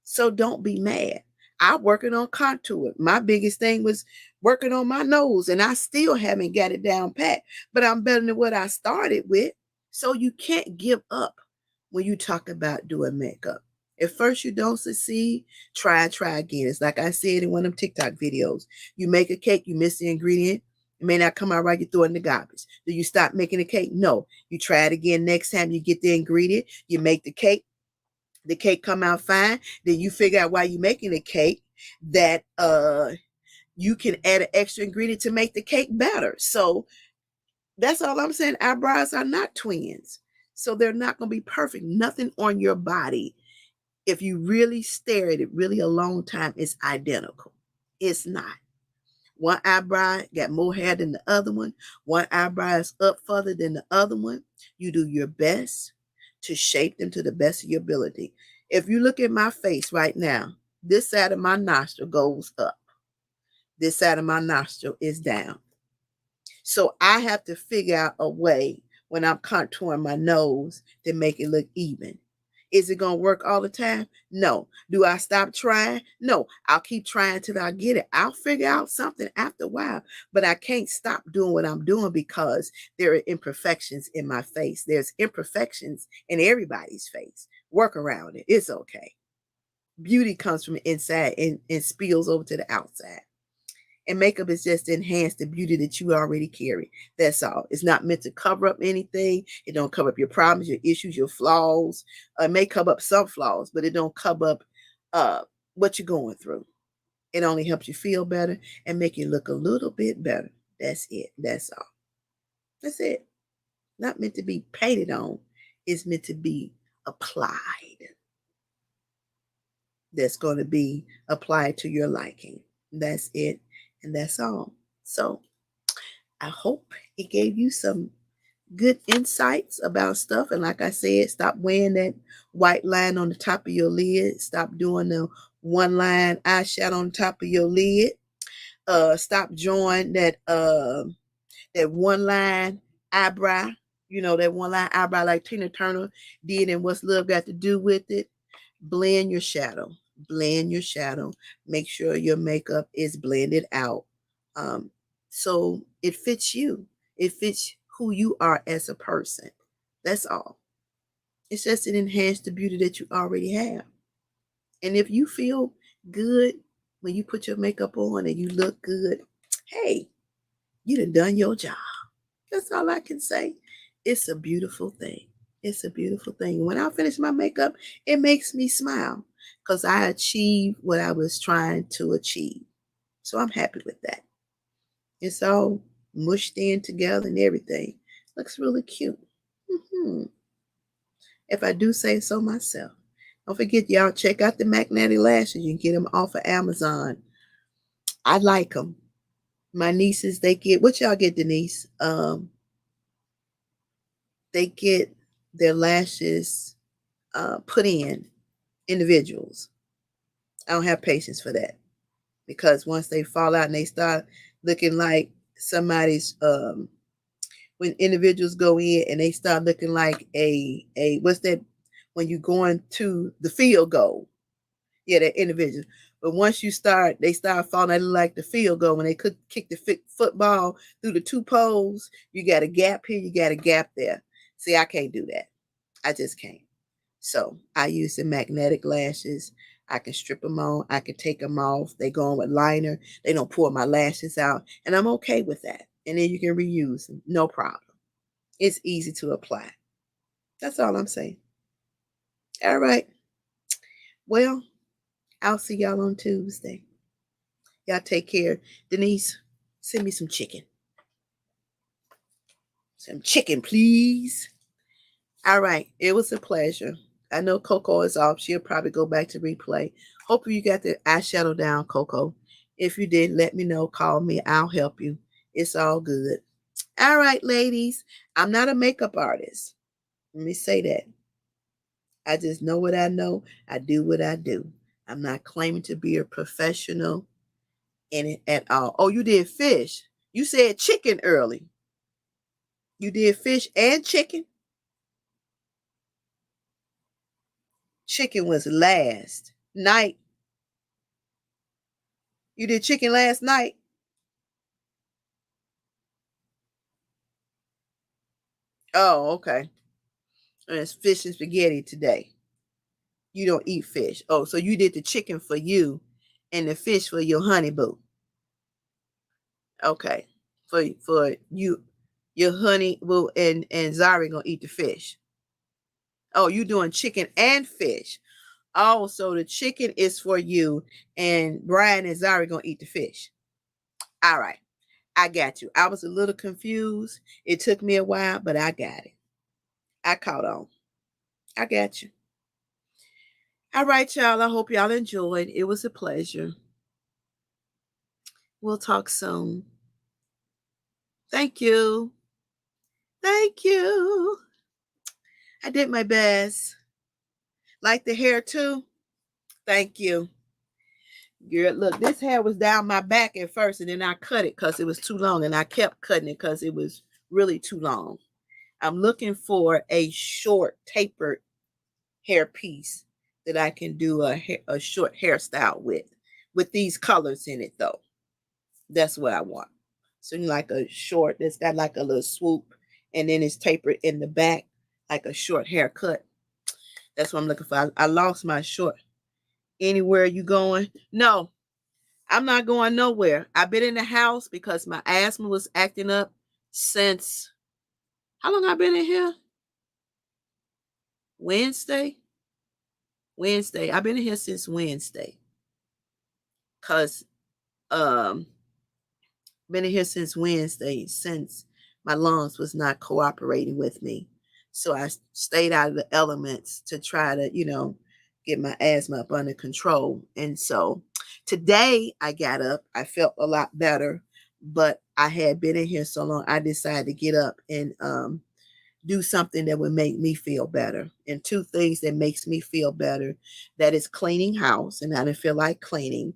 So don't be mad. I'm working on contour. My biggest thing was working on my nose, and I still haven't got it down pat, but I'm better than what I started with. So you can't give up when you talk about doing makeup. If first you don't succeed, try again. It's like I said in one of them TikTok videos. You make a cake, you miss the ingredient. It may not come out right, you throw it in the garbage. Do you stop making the cake? No. You try it again next time you get the ingredient. You make the cake come out fine, then you figure out why you're making the cake that you can add an extra ingredient to make the cake better. So that's all I'm saying. Eyebrows are not twins. So they're not going to be perfect. Nothing on your body, if you really stare at it really a long time, is identical. It's not. One eyebrow got more hair than the other one. One eyebrow is up further than the other one. You do your best to shape them to the best of your ability. If you look at my face right now, this side of my nostril goes up. This side of my nostril is down. So I have to figure out a way when I'm contouring my nose to make it look even. Is it going to work all the time? No. Do I stop trying? No. I'll keep trying till I get it. I'll figure out something after a while, but I can't stop doing what I'm doing because there are imperfections in my face. There's imperfections in everybody's face. Work around it. It's okay. Beauty comes from inside and spills over to the outside. And makeup is just to enhance the beauty that you already carry. That's all. It's not meant to cover up anything. It don't cover up your problems, your issues, your flaws. It may cover up some flaws, but it don't cover up what you're going through. It only helps you feel better and make you look a little bit better. That's it. That's all. That's it. Not meant to be painted on. It's meant to be applied. That's going to be applied to your liking. That's it. And that's all. So I hope it gave you some good insights about stuff. And like I said, stop wearing that white line on the top of your lid. Stop doing the one line eyeshadow on top of your lid. Stop drawing that one line eyebrow. You know, that one line eyebrow like Tina Turner did and What's Love Got to Do with It. Blend your shadow. Blend your shadow. Make sure your makeup is blended out. So it fits you. It fits who you are as a person. That's all. It's just to enhance the beauty that you already have. And if you feel good when you put your makeup on and you look good, hey, you done your job. That's all I can say. It's a beautiful thing. It's a beautiful thing. When I finish my makeup, it makes me smile because I achieved what I was trying to achieve. So I'm happy with that. It's all mushed in together and everything. Looks really cute. If I do say so myself. Don't forget, y'all, check out the magnetic lashes. You can get them off of Amazon. I like them. My nieces, they get, what y'all get, Denise? They get their lashes put in individuals. I don't have patience for that because once they fall out and they start looking like somebody's when individuals go in and they start looking like a what's that when you going to the field goal. Yeah, that individual. But once they start falling, they look like the field goal. When they could kick the football through the 2 poles, you got a gap here, you got a gap there. See, I can't do that. I just can't. So I use the magnetic lashes. I can strip them on. I can take them off. They go on with liner. They don't pour my lashes out. And I'm okay with that. And then you can reuse them. No problem. It's easy to apply. That's all I'm saying. All right. Well, I'll see y'all on Tuesday. Y'all take care. Denise, send me some chicken. Some chicken, please. All right. It was a pleasure. I know Coco is off. She'll probably go back to replay. Hope you got the eyeshadow down, Coco. If you did, let me know. Call me. I'll help you. It's all good. All right, ladies. I'm not a makeup artist. Let me say that. I just know what I know. I do what I do. I'm not claiming to be a professional in it at all. Oh, you did fish. You said chicken early. You did fish and chicken? Chicken was last night. You did chicken last night? Oh, okay. And it's fish and spaghetti today. You don't eat fish. Oh, so you did the chicken for you and the fish for your honey boo. Okay. For you, your honey boo and Zari gonna eat the fish. Oh, you doing chicken and fish. Oh, so the chicken is for you and Brian and Zari gonna eat the fish. All right. I got you. I was a little confused. It took me a while, but I got it. I caught on. I got you. All right, y'all. I hope y'all enjoyed. It was a pleasure. We'll talk soon. Thank you. Thank you. I did my best. Like the hair too? Thank you. Girl, look, this hair was down my back at first, and then I cut it because it was too long, and I kept cutting it because it was really too long. I'm looking for a short, tapered hair piece that I can do a short hairstyle with these colors in it, though. That's what I want. So like a short that's got like a little swoop, and then it's tapered in the back, like a short haircut. That's what I'm looking for. I lost my short. Anywhere you going? No, I'm not going nowhere. I've been in the house because my asthma was acting up since, how long I been in here? Wednesday? Wednesday. I've been in here since Wednesday. Cause um been in here since Wednesday, since my lungs was not cooperating with me. So I stayed out of the elements to try to, get my asthma up under control. And so today I got up, I felt a lot better, but I had been in here so long, I decided to get up and do something that would make me feel better. And two things that makes me feel better, that is cleaning house, and I didn't feel like cleaning.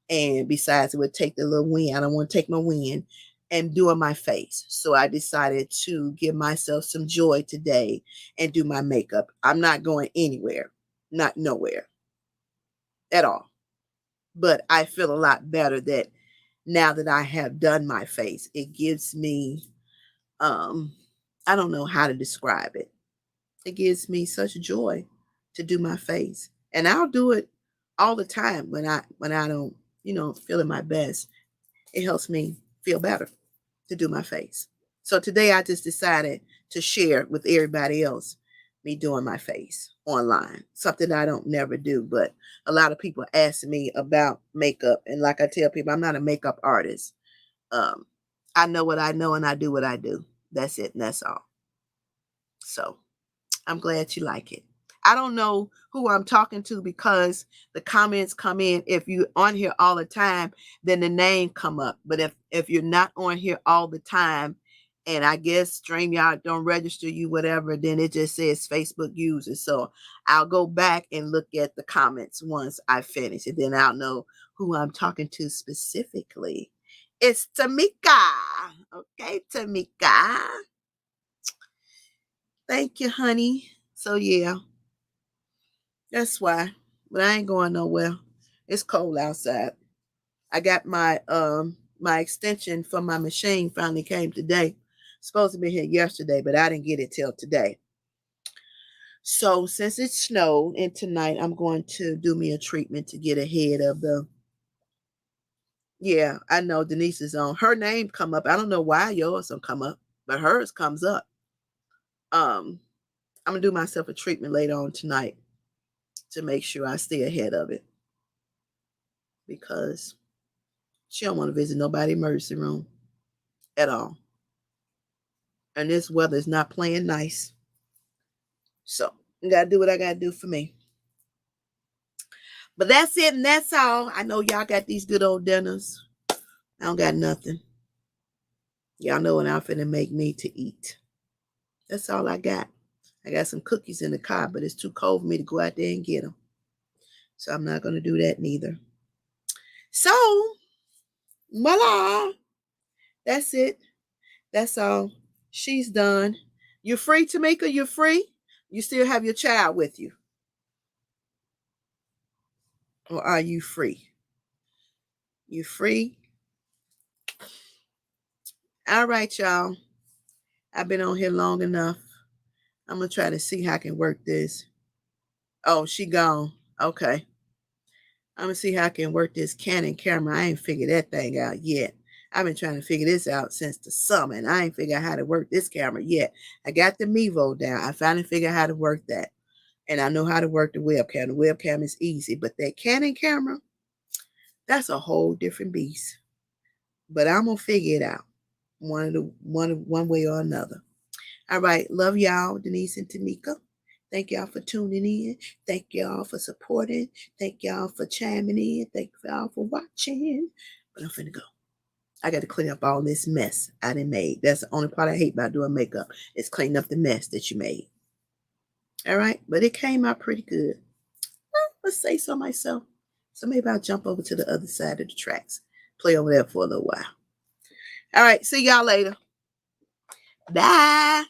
And besides, it would take the little wind. I don't want to take my wind, and doing my face. So I decided to give myself some joy today and do my makeup. I'm not going anywhere, not nowhere at all. But I feel a lot better that now that I have done my face, it gives me I don't know how to describe it. It gives me such joy to do my face. And I'll do it all the time when I don't, feel in my best. It helps me feel better to do my face. So today I just decided to share with everybody else me doing my face online. Something I don't never do, but a lot of people ask me about makeup, and like I tell people, I'm not a makeup artist. Um I know what I know and I do what I do. That's it, and that's all. So I'm glad you like it. I don't know who I'm talking to because the comments come in. If you're on here all the time, then the name come up. But if you're not on here all the time, and I guess StreamYard don't register you, whatever, then it just says Facebook user. So I'll go back and look at the comments once I finish, and then I'll know who I'm talking to specifically. It's Tamika. Okay, Tamika. Thank you, honey. So yeah, that's why. But I ain't going nowhere. It's cold outside. I got my extension for my machine finally came today. Supposed to be here yesterday, but I didn't get it till today. So since it snowed and tonight I'm going to do me a treatment to get ahead of the, yeah, I know Denise is on. Her name come up. I don't know why yours don't come up, but hers comes up. I'm gonna do myself a treatment later on tonight to make sure I stay ahead of it, because She don't want to visit nobody emergency room at all. And this weather is not playing nice. So I gotta do what I gotta do for me. But that's it and that's all. I know y'all got these good old dinners. I don't got nothing. Y'all know what I'm finna make me to eat. That's all I got. I got some cookies in the car, but it's too cold for me to go out there and get them. So I'm not going to do that neither. So, voila. That's it. That's all. She's done. You're free, Tamika? You're free? You still have your child with you? Or are you free? You free? All right, y'all. I've been on here long enough. I'm going to try to see how I can work this. Oh, she gone. Okay. I'm going to see how I can work this Canon camera. I ain't figured that thing out yet. I've been trying to figure this out since the summer, and I ain't figured out how to work this camera yet. I got the Mevo down. I finally figured out how to work that. And I know how to work the webcam. The webcam is easy, but that Canon camera, that's a whole different beast. But I'm going to figure it out one way or another. All right. Love y'all, Denise and Tamika. Thank y'all for tuning in. Thank y'all for supporting. Thank y'all for chiming in. Thank y'all for watching. But I'm finna go. I got to clean up all this mess I done made. That's the only part I hate about doing makeup, is cleaning up the mess that you made. All right? But it came out pretty good. Well, let's say so myself. So maybe I'll jump over to the other side of the tracks. Play over there for a little while. All right. See y'all later. Bye.